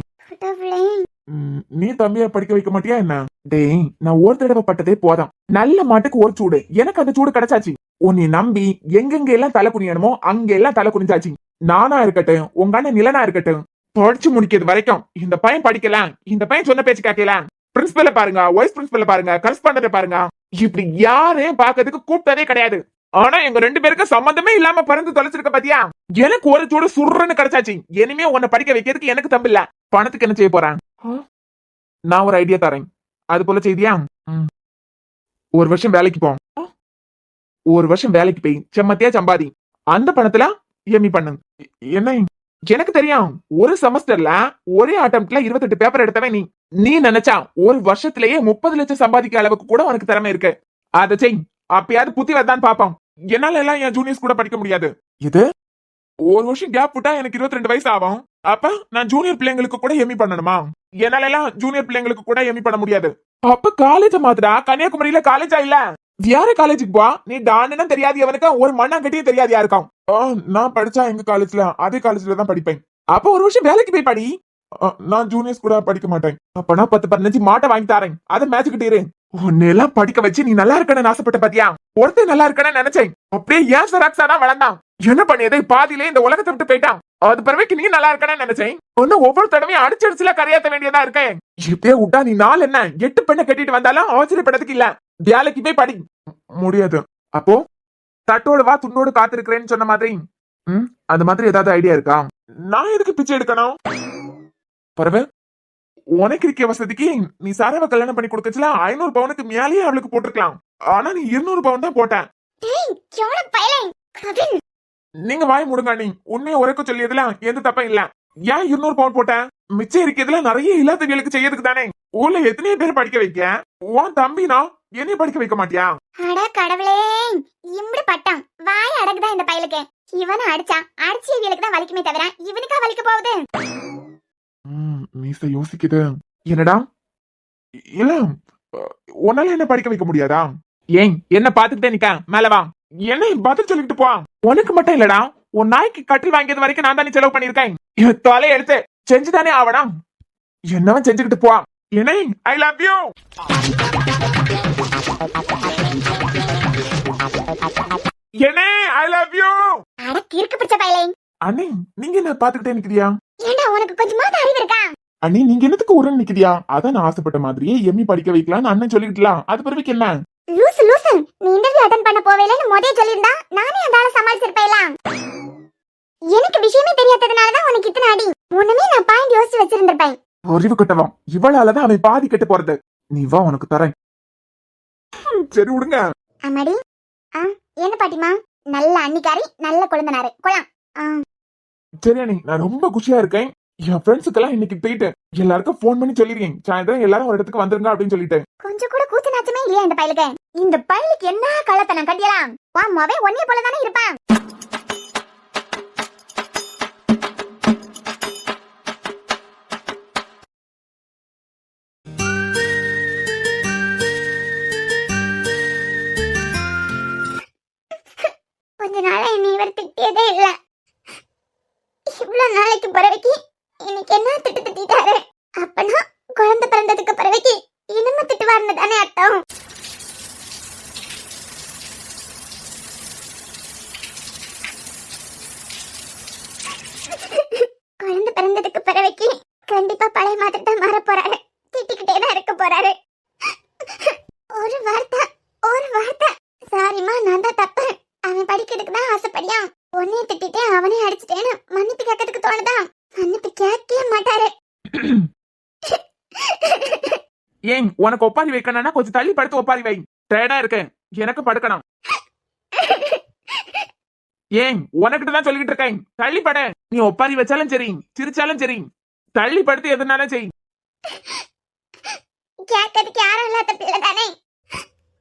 நீ தம்பிய படிக்க வைக்க மாட்டியா என்ன? டேய், நான் ஒரு தடவை பட்டதே போதும். நல்ல மாட்டுக்கு ஒரு சூடு, எனக்கு அந்த சூடு கிடைச்சாச்சு. உன்னை நம்பி எங்கெங்க எல்லாம் தலை குனியணுமோ அங்க எல்லாம் தலை குனிஞ்சாச்சு. நானா இருக்கட்டும், உங்க அண்ணன் நிலனா இருக்கட்டும், படிச்சு முடிக்கிறது வரைக்கும் இந்த பையன் படிக்கலாம். இந்த பையன் சொன்ன பேச்சு கேட்கலாம். பிரின்சிபல பாருங்க, வைஸ் பிரின்சிபல பாருங்க, கரஸ்பாண்டன்ட பாருங்க, இப்படி யாரையும் பாக்கிறதுக்கு கூப்பிட்டதே கிடையாது. ஆனா எங்க 2 பேருக்கு சம்பந்தமே இல்லாம பறந்து தொலைச்சிருக்க பாத்தியா? எனக்கு ஒரு சூடு சுருன்னு கிடைச்சாச்சு. இனிமே உன்னை படிக்க வைக்கிறதுக்கு எனக்கு தம்பு இல்ல. பணத்துக்கு என்ன செய்ய போறேன்? நான் ஒரு ஐடியா தரேன், அது போல செய்தியா? 1 வருஷம் வேலைக்கு போ. 1 வருஷம் வேலைக்கு போய் செம்மத்தியா சம்பாதி. அந்த பணத்துல எம்இ பண்ணு. என்ன? எனக்கு தெரியும், ஒரு செமஸ்டர்ல ஒரே அட்டெம்ப்ட்ல 28 பேப்பர் எடுத்தவன் நீ. நீ நினைச்சா 1 வருஷத்திலேயே 30 லட்சம் சம்பாதிக்க அளவுக்கு கூட உனக்கு திறமை இருக்கு. அதை செய். அப்பயாவது புத்தி வரதான் பாப்போம். என்னால எல்லாம் என் ஜூனியர்ஸ் கூட படிக்க முடியாது. இது ஒரு வருஷம் கேப் விட்டா எனக்கு 22 வயசு ஆகும். அப்ப நான் ஜூனியர் பிள்ளைங்களுக்கு கூட எம்இ பண்ணணுமா? என்னால எல்லாம் ஜூனியர் பிள்ளைங்களுக்கு கூட எம்இ பண்ண முடியாது. அப்ப காலேஜ் மாத்துடா. கன்னியாகுமரியில காலேஜா இல்ல? வேற காலேஜுக்கு போ. நீ டான்னு தெரியாது எவனுக்கு, ஒரு மண்ணாங்கட்டியும் தெரியாது யாருக்கும். நான் படிச்சா எங்க காலேஜ்ல அதே காலேஜ்ல தான் படிப்பேன். அப்ப ஒரு வருஷம் வேலைக்கு போய் படி. நான் ஜூனியர்ஸ் கூட படிக்க மாட்டேன். அப்ப நான் 10-15 மாட்டை வாங்கி தரேன். அதை மேட்சுக்கிட்டே இரு. உன்னெல்லாம் படிக்க வச்சு நீ நல்லா இருக்கணும்னு ஆசைப்பட்ட பாத்தியா? ஒருத்தர் நல்லா இருக்கணும்னு நினைச்சேன். அப்படியே ஏன் சராக்ஸா தான் வளர்ந்தான். என்ன பண்ணியதை பாதியிலே இந்த உலகத்தை விட்டு போயிட்டான். அது பிறகு நீ நல்லா இருக்கணும்னு நினைச்சேன். ஒன்னும் ஒவ்வொரு தடவையும் அடிச்சடிச்சுல கரையாத்த வேண்டியதா இருக்கேன். இப்படியே விட்டா நீ 4 என்ன 8 பெண்ணை கட்டிட்டு வந்தாலும் ஆச்சரியப்படத்துக்கு இல்ல. வேலைக்கு போய் படி. முடியாது. அப்போ தட்டோடு வா துண்டோடு காத்திருக்கிறேன்னு சொன்ன மாதிரி அது மாதிரி ஏதாவது ஐடியா இருக்கா? நான் எதுக்கு பிச்சை எடுக்கணும்? பரவ உனக்கு இருக்க வசதிக்கு நீ சாராவை கல்யாணம் பண்ணி கொடுக்கச்சுல 500 பவுனுக்கு மேலேயே அவளுக்கு போட்டிருக்கலாம். ஆனா நீ 200 பவுன் தான் போட்ட. நீங்க வாய் முடுங்க. நீ உண்மையை உரைக்க சொல்லியதுல எந்த தப்பும் இல்ல. ஏன் 200 பவுன் போட்ட? மிச்சம் இருக்கிறதுல நிறைய இல்லாதவங்களுக்கு செய்யறதுக்கு தானே. ஊர்ல எத்தனையோ பேர் படிக்க வைக்க. உன் தம்பினா என்னைய படிக்க வைக்க மாட்டியா? அட கடவுளே, இம்புடு பட்டம் வாய் அடக்குதான் இந்த பயலுக்கு. இவனை அடிச்சா இவளுக்கு தான் வலிக்குமே தவிர இவனுக்கா வலிக்க போகுது? மீச யோசிக்குது. என்னடா இல்ல உன்னால என்ன படிக்க வைக்க முடியாதா? ஏன் என்ன பாத்துக்கிட்டே நிக்க? மேல வா. என்ன பதில் சொல்லிட்டு போ. உனக்கு மட்டும் இல்லடா, உன் நாய்க்கு கட்டில் வாங்கியது வரைக்கும் நான் தானே செலவு பண்ணிருக்கேன். தொலை எடுத்து செஞ்சுதானே ஆவണം. என்னவன் செஞ்சுக்கிட்டு போ. என்ன ஐ லவ் யூ. என்ன ஐ லவ் யூ. அட கிறுக்கு பிடிச்ச பயலே. அண்ணே நீங்க என்ன பாத்துக்கிட்டே நிக்கிறியா? ஏண்டா உனக்கு கொஞ்சமா அறிவு இருக்கா? அண்ணே நீங்க என்னத்துக்கு உரன் நிக்கிறியா? அதான் நான் ஆசைப்பட்ட மாதிரியே எம்மி படிக்க வைக்கலாம்னு அண்ணன் சொல்லிக்கலாம். அது பிறகு என்ன? லூசு லூசு, நீ இன்டர்வியூ அட்டெண்ட் பண்ண போவேலன்னு முதல்ல சொல்லிருந்தா நானே அந்த ஆளை சமாளிச்சிருப்பேலாம். எனக்கு விஷயமே தெரியாததுனாலதான் உனக்கு இத்தனை அடி. ஒண்ணுமே நான் பாயிண்ட் யோசிச்சு வச்சிருந்திருப்பேன். அறிவு கட்டவன் இவளாலதான் அவன் பாதி கெட்டு போறது. நீ வா உனக்கு தரேன். சரி விடுங்க. அம்மாடி என்ன பாட்டிமா, நல்ல அன்னிக்காரி நல்ல குழந்தனாரு குளம். சரி அண்ணி நான் ரொம்ப குஷியா இருக்கேன். என் ஃப்ரெண்ட்ஸுக்கெல்லாம் இன்னைக்கு போயிட்டு எல்லாருக்கும் போன் பண்ணி சொல்லிருக்கேன். சாயந்தரம் எல்லாரும் ஒரு இடத்துக்கு வந்துருங்க அப்படின்னு சொல்லிட்டு. கொஞ்சம் கூட கூத்து நாச்சமே இல்லையா இந்த பயலுக்கு? இந்த பயலுக்கு என்ன கள்ளத்தனம் கட்டியலாம். வா மொபைல் ஒன்னே போலதானே இருப்பான். கொஞ்ச நாளா என்னை இவர் திட்டியதே இல்ல. இவ்வளவு நாளைக்கு பிறகு இன்னைக்கு என்ன திட்டு திட்டாரு? அப்பனா குழந்தை பிறந்ததுக்கு பிறகு இனிமே திட்டுவாருன்னு தானே அர்த்தம். குழந்தை பிறந்ததுக்கு பிறகு கண்டிப்பா பழைய மாதிரி தான் மாற போறாரு. திட்டிக்கிட்டே தான் இருக்க போறாரு. ஒரு வார்த்தை சாரிமா நான் தான் தப்பு. அவன் படிக்கிறதுக்கு தான் ஆசைப்படியா. உன்னைய திட்டிட்டு அவனே அடிச்சுட்டேன்னு மன்னிப்பு கேட்கறதுக்கு தோணுதா? மன்னிப்பு கேட்கவே மாட்டாரு. ஏன் உனக்கு ஒப்பாரி வைக்கணும்னா கொஞ்சம் தள்ளி படுத்து ஒப்பாரி வை. டயர்டா இருக்கு, எனக்கு படுக்கணும். ஏன் உனக்கிட்ட தான் சொல்லிட்டு இருக்கேன், தள்ளி பட. நீ ஒப்பாரி வச்சாலும் சரி சிரிச்சாலும் சரி தள்ளி படுத்து எதுனாலும் செய். கேட்கறதுக்கு யாரும் இல்லாத பிள்ளை தானே.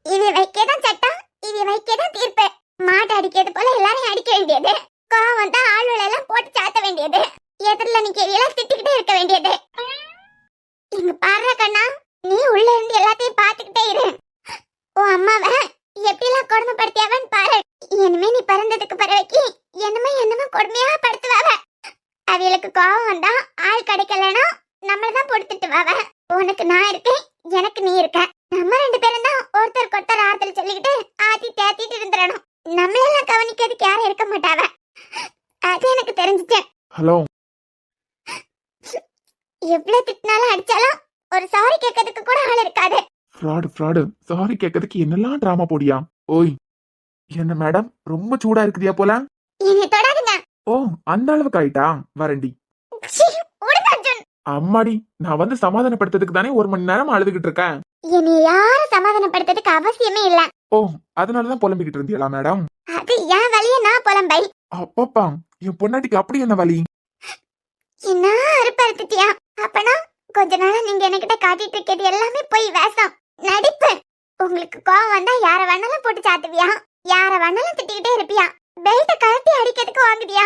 இவ வைக்கதான் சட்டம், இவ வைக்கதான் தீர்ப்பு. மாட்டு அடிக்கிறது போல எல்லாரையும் அடிக்க வேண்டியது. கோவம் தான் ஆளுகளை எல்லாம் போட்டு சாத்த வேண்டியது. எதிரில நிக்கிறீங்களா திட்டிக்கிட்டே இருக்க வேண்டியது. இங்க பாரு கண்ணா, நீ உள்ள இருந்து எல்லாத்தையும் பாத்துக்கிட்டே இரு. உன் அம்மாவை எப்படி எல்லாம் கொடுமைப்படுத்தியாவன்னு பாரு. இனிமே நீ பிறந்ததுக்கு பிறகு என்னமே கொடுமையா படுத்துவாவ. அவளுக்கு கோவம் வந்தா ஆள் கிடைக்கலன்னா நம்மளதான் பொடுத்துட்டு வாவ. உனக்கு நான் இருக்கேன், எனக்கு நீ இருக்க. நம்ம 2 பேரும் தான் ஒருத்தருக்கு ஒருத்தர் ஆறுதல் சொல்லிக்கிட்டு ஆத்தி தேத்திட்டு இருந்துடணும். நம்மளெல்லாம் கவனிக்கிறதுக்கு யாரும் இருக்க மாட்டாவ. அது எனக்கு தெரிஞ்சுச்சு. ஹலோ, எவ்வளவு திட்டினாலும் அடிச்சாலும் ஒரு சாரி கேட்கறதுக்கு கூட ஆள் இருக்காது. ஃப்ராடு சாரி கேட்கறதுக்கு என்னெல்லாம் டிராமா போடியா? ஓய் என்ன மேடம் ரொம்ப சூடா இருக்குதியா போல? என்னை தொடாதுங்க. ஓ அந்த அளவுக்கு ஆயிட்டா? வரண்டி. அம்மாடி, நான் வந்து சமாதானப்படுத்துறதுக்கு தானே 1 மணி நேரம் அழுதுகிட்டு இருக்கேன். என்னை யாரும் சமாதானப்படுத்துறதுக்கு அவசியமே இல்ல. ஓ அதனாலதான் புலம்பிக்கிட்டு இருந்தியலா மேடம்? அது என் வலிய நான் புலம்பை. அப்பப்பா என் பொண்டாட்டிக்கு அப்படி என்ன வலி? என்ன அறுப்பறுத்தியா? அப்பனா கொஞ்ச நாளா நீங்க என்கிட்ட காட்டிட்டு இருக்கிறது எல்லாமே போய் வேஷம் நடிப்பு. உங்களுக்கு கோவம் வந்தா யார வேணாலும் போட்டு சாத்துவியா? யார வேணாலும் திட்டிக்கிட்டே இருப்பியா? பெல்ட்ட கழட்டி அடிக்கிறதுக்கு வாங்குதியா?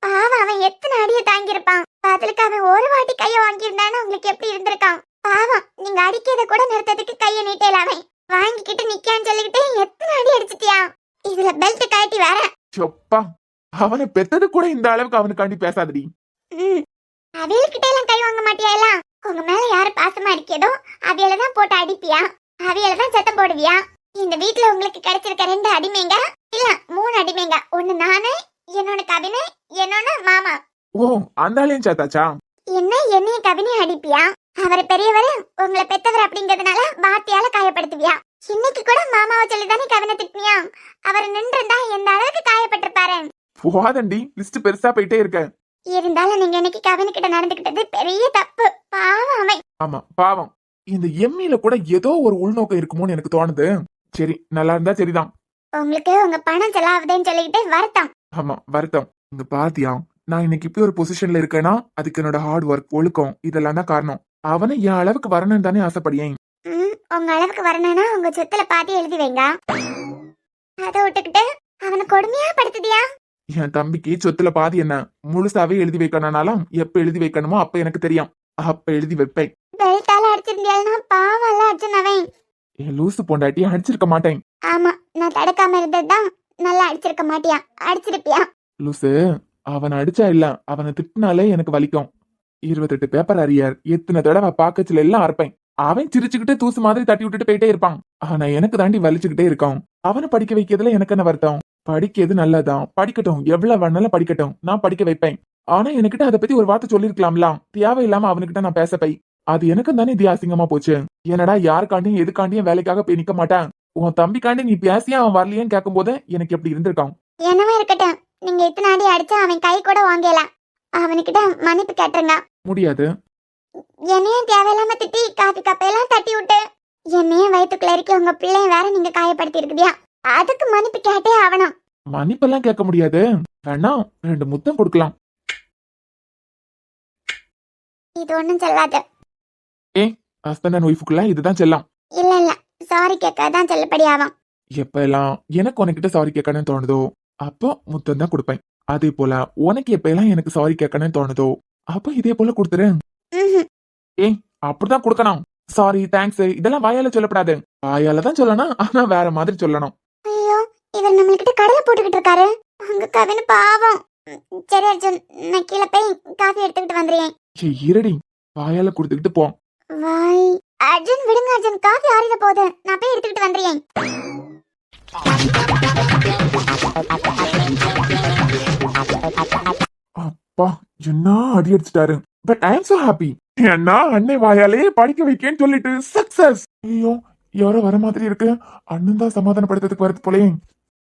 பாவம், அவன் எத்தனை அடியை தாங்கியிருப்பான். அதுக்கு அவன் ஒரு வாட்டி கைய வாங்கியிருந்தான்னு உங்களுக்கு எப்படி இருந்திருக்கான்? பாவம், நீங்க அடிக்கிறத கூட நிறுத்ததுக்கு கைய நீட்டல. அவன் வாங்கிக்கிட்டு நிக்கான்னு சொல்லிக்கிட்டு எத்தனை அடி அடிச்சிட்டியா? இதுல பெல்ட் கழட்டி வேற. சொப்பா, அவனை பெத்தது கூட இந்த அளவுக்கு அவனுக்காண்டி பேசாதடி. அவியல்கிட்ட எல்லாம் கை வாங்க மாட்டியா? எல்லாம் உங்க மேல யாரு பாசமா இருக்கேதோ அவியலதான் போட்டு அடிப்பியா? அவியலதான் சத்தம் போடுவியா? இந்த வீட்டுல உங்களுக்கு கிடைச்சிருக்க 2 அடிமைங்க இல்ல 3 அடிமைங்க. ஒண்ணு நானு, என்னோட கவினை, என்னோட மாமா. ஓ, அந்த ஆளையும் சேர்த்தாச்சா? என்னைய கவினை அடிப்பியா? அவர் பெரியவர், உங்களை பெத்தவர் அப்படிங்கறதுனால வார்த்தையால காயப்படுத்துவியா? இன்னைக்கு கூட மாமாவை சொல்லிதானே கவினை திட்டினியா? அவர் நின்றுந்தா எந்த அளவுக்கு காயப்பட்டிருப்பாரு. போதண்டி, லிஸ்ட் பெருசா போயிட்டே இருக்க. இருந்தாலும் நீங்க இன்னைக்கு கவினை கிட்ட நடந்துகிட்டது பெரிய தப்பு. பாவம் அவன். ஆமா, பாவம். இந்த எம்மில கூட ஏதோ ஒரு உள்நோக்கம் இருக்குமோன்னு எனக்கு தோணுது. சரி, நல்லா இருந்தா சரிதான். உங்களுக்கு உங்க பணம் செலவாகுதுன்னு சொல்லிக்கிட்டு வருத்தம். ஆமா, வருத்தம். இங்க பாத்தியா, நான் இன்னைக்கு இப்படி ஒரு பொசிஷன்ல இருக்கேன்னா அதுக்கு என்னோட ஹார்ட் ஒர்க், ஒழுக்கம் இதெல்லாம் தான் காரணம். அவனை என் அளவுக்கு வரணும்னு தானே ஆசைப்படியேன். உங்க அளவுக்கு வரணும்னா உங்க சொத்துல பாதி எழுதி வைங்க. அதை விட்டுக்கிட்டு அவனை கொடுமையா படுத்துதியா? என் தம்பிக்கு சொத்துல பாதி என்ன முழுசாவே எழுதி வைக்கணும்னாலும் எப்ப எழுதி வைக்கணுமோ அப்ப எனக்கு தெரியும். அப்ப எழுதி வைப்பேன். பெல்ட்டால அடிச்சிருந்தியால்னா பாவம்ல அர்ஜுன் அவன். என் லூசு பொண்டாட்டி அடிச்சிருக்க மாட்டேன். ஆமா, நான் தடுக்காம இருந்ததுதான் நல்லா அடிச்சிருக்க மாட்டியா? அடிச்சிருப்பியா? லூசு, அவன் அடிச்சா இல்ல, அவனை திட்டினாலே எனக்கு வலிக்கும். 28 பேப்பர் அரியர், எத்தனை தடவை பாக்கச்சுல எல்லாம் அறுப்பேன். அவன் சிரிச்சுக்கிட்டு தூசு மாதிரி தட்டி விட்டுட்டு போயிட்டே இருப்பான். ஆனா எனக்கு தாண்டி வலிச்சுக்கிட்டே இருக்கான். அவனை படிக்க வைக்கிறதுல எனக்கு என்ன வருத்தம்? படிக்கிறது நல்லதான், படிக்கட்டும், எவ்வளவு வேணாலும் படிக்கட்டும், நான் படிக்க வைப்பேன். ஆனா எனக்கிட்ட அதை பத்தி ஒரு வார்த்தை சொல்லிருக்கலாம்லாம். தேவையில்லாம அவனுக்கிட்ட நான் பேசப்பை. அது எனக்கு தானே இது அசிங்கமா போச்சு. என்னடா, யாருக்காண்டியும் எதுக்காண்டியும் வேலைக்காக போய் நிக்க மாட்டேன். உன் தம்பிக்காண்டி நீ பேசியா அவன் வரலையேன்னு கேட்கும் போது எனக்கு எப்படி இருந்திருக்கான். என்னவா இருக்கட்டும், நீங்க இத்தனை அடி அடிச்சா அவன் கை கூட வாங்கல. அவனுக்கிட்ட மன்னிப்பு கேட்டுருங்க. முடியாது. என்னையும் தேவையில்லாம திட்டி காபி கப்பையெல்லாம் தட்டி விட்டு என்னையும் வயிற்றுக்குள்ள இருக்க உங்க பிள்ளைய வேற நீங்க காயப்படுத்தி இருக்குதியா? அதுக்கு மன்னிப்பு கேட்டே ஆகணும். மன்னிப்பெல்லாம் கேட்க முடியாது. வேணா 2 முத்தம் கொடுக்கலாம். இது ஒண்ணும் செல்லாது. ஹஸ்பண்ட் அண்ட் ஒய்ஃபுக்குள்ள இதுதான் செல்லாம். இல்ல, சாரி கேட்கதான் செல்லப்படி ஆகும். எப்ப எல்லாம் எனக்கு உனக்கிட்ட சாரி கேட்கணும்னு தோணுதோ அப்போ முத்தம் தான் கொடுப்பேன். அதே போல உனக்கு எப்ப எல்லாம் எனக்கு சாரி கேட்கணும்னு தோணுதோ அப்ப இதே போல கொடுத்துரு. அப்படிதான் கொடுக்கணும். சாரி, தேங்க்ஸ் இதெல்லாம் வாயால சொல்லப்படாது. வாயால தான் சொல்லணும், ஆனா வேற மாதிரி சொல்லணும். ஐயோ, இவர் நம்மள்கிட்ட கடலை போட்டுக்கிட்டு இருக்காரு. உங்க கவின பாவம். சரி அர்ஜுன், நான் கீழே போய் காஃபி எடுத்துக்கிட்டு வந்துடுறேன். இருடி, வாயால கொடுத்துக்கிட்டு போ. வாய். அர்ஜுன் விடுங்க அர்ஜுன், காஃபி ஆறிட போகுது, நான் போய் எடுத்துக்கிட்டு வந்துடுறேன். அப்பா, என்ன அடி அடிச்சிட்டாரு. But I am so happy. என்ன அண்ணே வாயாலே படிக்க வைக்கேன்னு சொல்லிட்டு சக்சஸ். ஐயோ, யாரோ வர மாதிரி இருக்கு. அண்ணன் தான் சமாதானப்படுத்துறதுக்கு வரது போலே.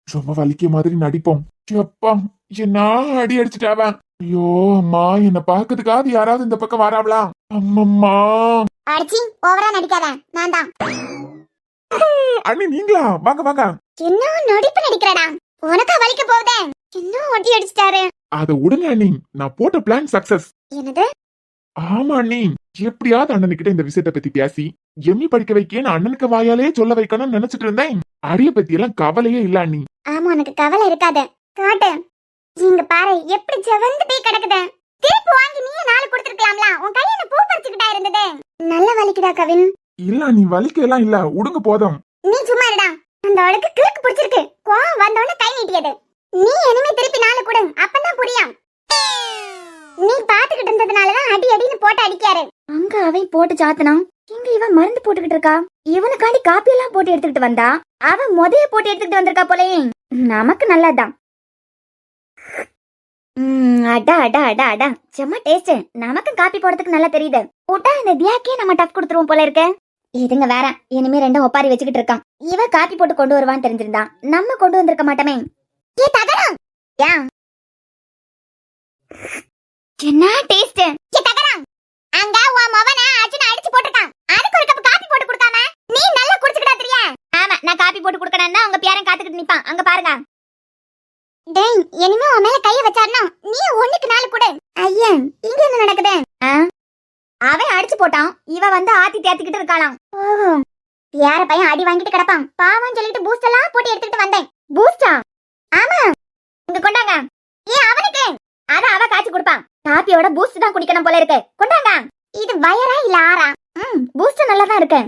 ரொம்ப வலிக்க மாதிரி நடிப்போம். அப்பா, என்ன அடி அடிச்சுட்டாவ. ஐயோ அம்மா, என்ன பாக்கிறதுக்காவது யாராவது இந்த பக்கம் வராவளா? அம்மம்மா. அடிச்சி ஓவரா நடிக்காத, நான் தான். அண்ணி நீங்களா? வாங்க வாங்க. என்ன நடிப்பு நடிக்கிறடா? உனக்கா வலிக்க போகுதே? என்ன அடி அடிச்சிட்டாரு? அத உடனே அண்ணி, நான் போட்ட பிளான் சக்சஸ். என்னது? ஆமா அண்ணி, எப்படியாவது அண்ணனுக்கிட்ட இந்த விஷயத்தை பத்தி பேசி எம்மி படிக்க வைக்கேன்னு அண்ணனுக்கு வாயாலே சொல்ல வைக்கணும்னு நினைச்சிட்டு இருந்தேன். அடிய பத்தி எல்லாம் கவலையே இல்ல அண்ணி. ஆமா, உனக்கு கவலை இருக்காது. காட்டு. இங்க பாரு, எப்படி செவந்து போய் கிடக்குது. திருப்பி வாங்கி நீயே 4 கொடுத்துருக்கலாம்ல. உன் கையில பூ பறிச்சுக்கிட்டா இருந்தது. நல்ல வலிக்குதா கவின்? இல்ல நீ வலிக்க எல்லாம் இல்ல, உடுங்க போதும். நீ சும்மா இருடா. அந்த அவளுக்கு கிறுக்கு பிடிச்சிருக்கு. கோவம் வந்தவன கை நீட்டியது. நீ இனிமே திருப்பி 4 கொடு, அப்பதான் புரியும். நீ பாத்துக்கிட்டு இருந்ததுனாலதான் அடி அடின்னு போட்டு அடிக்காரு. அங்க அவன் போட்டு சாத்தனான், இங்க இவன் மருந்து போட்டுக்கிட்டு இருக்கா. இவனுக்காண்டி காப்பி எல்லாம் போட்டு எடுத்துக்கிட்டு வந்தா, அவன் முதல்ல போட்டு எடுத்துக்கிட்டு வந்திருக்கா போலயே. நமக்கு நல்லதான். அடா அடா அடா அடா, செம்ம டேஸ்ட். நமக்கு காப்பி போடுறதுக்கு நல்லா தெரியுது. போட்டா இந்த தியாக்கே நம்ம டஃப் கொடுத்துருவோம் போல இருக்க. இதுங்க வேற இனிமே 2 ஒப்பாரி வச்சுக்கிட்டு இருக்கான். இவன் காப்பி போட்டு கொண்டு வருவான்னு தெரிஞ்சிருந்தான், நம்ம கொண்டு வந்திருக்க மாட்டோமே. ஏ தகரம், ஏன் என்ன டேஸ்ட்? ஏ தகரம், அங்க உன் மவன அர்ஜுன் அடிச்சு போட்டுட்டான். அதுக்கு ஒரு கப் காபி போட்டு கொடுக்காம நீ நல்லா குடிச்சுக்கிட்டா தெரியா? ஆமா, நான் காப்பி போட்டு கொடுக்கணும்னா உங்க பேரன் காத்துக்கிட்டு நிப்பான். அங்க பாருங்க. டேய், இனிமே உன் மேல கைய வச்சாருனா நீ 1க்கு 4 கொடு. ஐயா, இங்க என்ன நடக்குது? அவன் அடிச்சு போட்டான், இவ வந்து ஆத்தி தேத்திக்கிட்டு இருக்காளாம். ஓ, யார பையன் அடி வாங்கிட்டு கிடப்பான் பாவம் சொல்லிட்டு பூஸ்ட் எல்லாம் போட்டு எடுத்துட்டு வந்தேன். பூஸ்டா? ஆமா, இங்க கொண்டாங்க. ஏன் அவனுக்கு? அத அவ காய்ச்சி கொடுப்பான். காப்பியோட பூஸ்ட் தான் குடிக்கணும் போல இருக்கு. கொண்டாங்க. இது வயரா இல்ல ஆறா? பூஸ்ட் நல்லா தான் இருக்கு.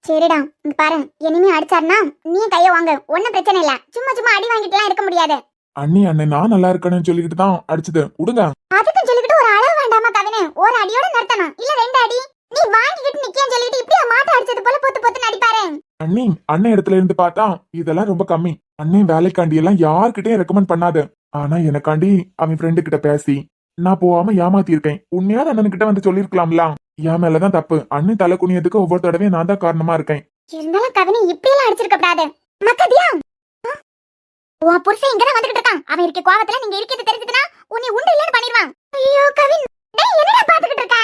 சரிடா, இங்க பாரு, இனிமே அடிச்சாருனா நீ கைய வாங்க, ஒண்ணும் பிரச்சனை இல்ல. சும்மா சும்மா அடி வாங்கிட்டுலாம் இருக்க முடியாது. அண்ணி அண்ணன் நான் நல்லா இருக்கேன்னு சொல்லிக்கிட்டு தான் அடிச்சது, விடுங்க. அதுக்கும் சொல்லிக்கிட்டு ஒரு அளவு வேண்டாமா கவினு? ஒரு அடியோட நிறுத்தணும், இல்ல 2 அடி. நீ வாங்கிக்கிட்டு நிக்கேன்னு சொல்லிட்டு இப்படியே மாட்ட அடிச்சது போல பொத்து பொத்து நடிப்பாரு. அண்ணி அண்ணன் இடத்துல இருந்து பார்த்தா இதெல்லாம் ரொம்ப கம்மி. அண்ணன் வேலைக்காண்டி எல்லாம் யார்கிட்டயும் ரெக்கமெண்ட் பண்ணாது. ஆனா எனக்காண்டி அவன் ஃப்ரெண்டு கிட்ட பேசி நான் போகாம ஏமாத்தி இருக்கேன். உண்மையா அண்ணன் கிட்ட வந்து சொல்லிருக்கலாம்ல. என் மேலதான் தப்பு. அண்ணன் தலை குனியதுக்கு ஒவ்வொரு தடவையும் நான் தான் காரணமா இருக்கேன். இருந்தாலும் கவினு இப்படி எல்லாம் அடிச்சிருக்க கூடாது. மக்கதியா, உன் புருஷன் இங்கதான் வந்துகிட்டு இருக்கான். அவன் இருக்க கோவத்துல நீங்க இருக்கிறது தெரிஞ்சதுன்னா உன்னை உண்டு இல்லன்னு பண்ணிடுவான். ஐயோ கவின், டேய் என்னடா பாத்துக்கிட்டு இருக்க?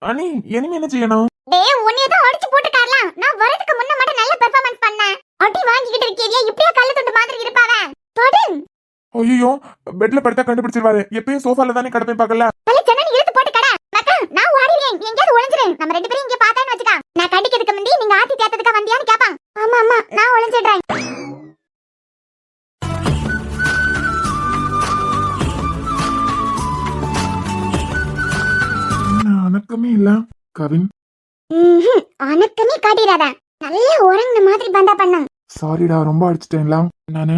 அண்ணி இனிமே என்ன செய்யணும்? டேய் உன்னைய தான் அடிச்சு போட்டுட்டார்ல. நான் வரதுக்கு முன்ன மட்டும் நல்ல பெர்ஃபார்மன்ஸ் பண்ணேன். அடி வாங்கிக்கிட்டு இருக்கீங்க, இப்படியே கல்ல துண்டு மாதிரி இருப்பாவ. தொடு. ஐயோ, பெட்ல படுத்தா கண்டுபிடிச்சிருவாரு. எப்பயும் சோஃபால தானே கடப்பேன் பார்க்கல. தலை ஜன்னல் இழுத்து போட்டு கடை. மக்கா, நான் ஓடிறேன். எங்கயாவது ஒளிஞ்சிரு. நம்ம 2 பேரும் இங்க பார்த்தான்னு வச்சுக்க. நான் கடிக்கிறதுக்கு முந்தி நீங்க ஆத்தி தேத்ததுக்கு வந்தியான்னு கேப்பான். ஆமா ஆமா, நான் ஒளிஞ்சிடுறேன். அணக்கமே இல்ல கவின். அனக்கமே காட்டிடாத. நல்ல உறங்குன மாதிரி பந்தா பண்ண. சாரிடா, ரொம்ப அடிச்சிட்டேன்ல நானு.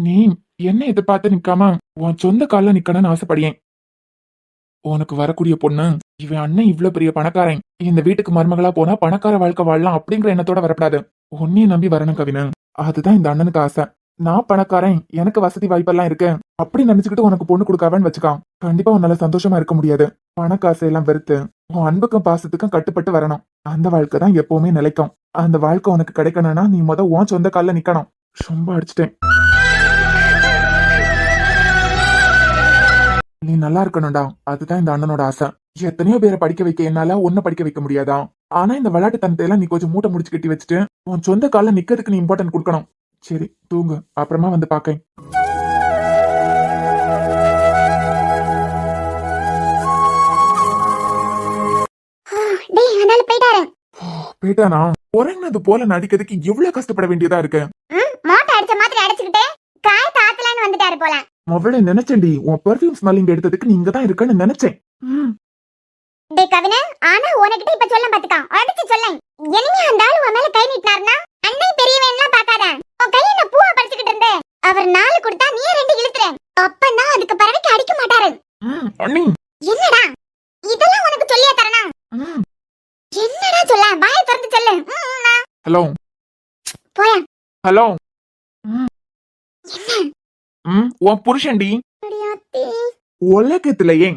நீ என்ன எதிர்பார்த்து நிக்காம உன் சொந்த கால்ல நிக்கணும்னு ஆசைப்படியேன். உனக்கு வரக்கூடிய பொண்ணு இவன் அண்ணன் இவ்வளவு பெரிய பணக்காரன், இந்த வீட்டுக்கு மருமகளா போனா பணக்கார வாழ்க்கை வாழலாம் அப்படிங்கிற எண்ணத்தோட வரப்படாது. உன்னையும் நம்பி வரணும் கவினு. அதுதான் இந்த அண்ணனுக்கு ஆசை. நான் பணக்காரன், எனக்கு வசதி வாய்ப்பெல்லாம் இருக்கு அப்படி நினைச்சுக்கிட்டு உனக்கு பொண்ணு கொடுக்காவன்னு வச்சுக்கான். கண்டிப்பா உன்னால சந்தோஷமா இருக்க முடியாது. பணக்காசையெல்லாம் வெறுத்து உன் அன்புக்கும் பாசத்துக்கும் கட்டுப்பட்டு வரணும். அந்த வாழ்க்கை தான் எப்பவுமே நிலைக்கும். அந்த வாழ்க்கை உனக்கு கிடைக்கணும்னா நீ உன் சொந்த கால்ல நிக்கணும். ரொம்ப அடிச்சிட்டேன். நீ நல்லா இருக்கணும்டா, அதுதான் இந்த அண்ணனோட ஆசை. எத்தனையோ பேரை படிக்க வைக்க என்னால ஒன்ன படிக்க வைக்க முடியாதா? ஆனா இந்த விளையாட்டுத்தனத்தை எல்லாம் நீ கொஞ்சம் மூட்டை முடிச்சு கட்டி வச்சுட்டு உன் சொந்த கால்ல நிக்கிறதுக்கு நீ இம்பார்ட்டன்ட் கொடுக்கணும். சரி தூங்கு, அப்புறமா வந்து பாக்கேன். டேய் அனால போய்டாரு. போயிட்டானா? உறங்கினது போல நடிக்கிறதுக்கு எவ்வளவு கஷ்டப்பட வேண்டியதா இருக்கு. மோட்டை அடிச்ச மாதிரி அடிச்சுக்கிட்டே காய தாத்தலான்னு வந்துட்டாரு போல. மொபைல நினைச்சேன்டி, உன் பெர்ஃபியூம் ஸ்மெல்லிங் எடுத்ததுக்கு நீ இங்கதான் இருக்கன்னு நினைச்சேன். டேய் கவினே, ஆனா உனக்கிட்ட இப்ப சொல்ல பாத்துக்கா, அடிச்சு சொல்லேன். இனிமே அந்த ஆளு உன் மேல கை நீட்டினார்னா அண்ணே பெரியவன்லாம் பாக்காத. உன் கைய நான் பூவா படிச்சுக்கிட்டு இருந்தேன். அவர் 4 கொடுத்தா நீ 2 இழுத்துற. அப்பதான் அதுக்கு பறவைக்கு அடிக்க மாட்டாரு. அண்ணி என்னடா இதெல்லாம் உனக்கு சொல்லியா தரனா? என்னடா சொல்ல, வாயை திறந்து சொல்லு. ஹலோ போயா. ஹலோ. உன் புருஷன்டி அடியாத்தி. உலகத்திலேயே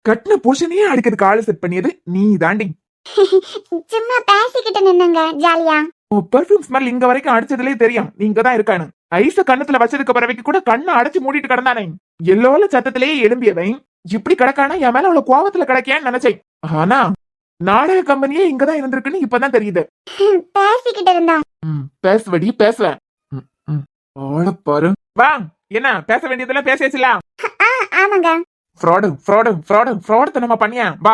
கட்டின புருஷனையே அடிக்கிறதுக்கு ஆளு செட் பண்ணியது நீ தாண்டி. சும்மா பேசிக்கிட்டு நின்னுங்க ஜாலியா. உன் பெர்ஃபியூம் ஸ்மெல் இங்க வரைக்கும் அடிச்சதுலயே தெரியும் நீ இங்கதான் இருக்கானு. ஐச கண்ணத்துல வச்சதுக்கு பிறவைக்கு கூட கண்ணை அடைச்சு மூடிட்டு கிடந்தானே. எல்லோல சத்தத்திலேயே எழும்பியவன் இப்படி கிடக்கானா என் மேல அவ்வளவு கோவத்துல கிடக்கியான்னு நினைச்சேன். ஆனா நாடக கம்பெனியே இங்கதான் இருந்திருக்குன்னு இப்பதான் தெரியுது. பேசிக்கிட்டு இருந்தோம். பேசுவடி பேசுவேன். ஆள பாரு. வா, என்ன பேச வேண்டியதெல்லாம் பேசியாச்சுல. ஆமாங்க. ஃப்ராடு ஃப்ராடு ஃப்ராடு ஃப்ராடு நம்ம பண்ணியா? வா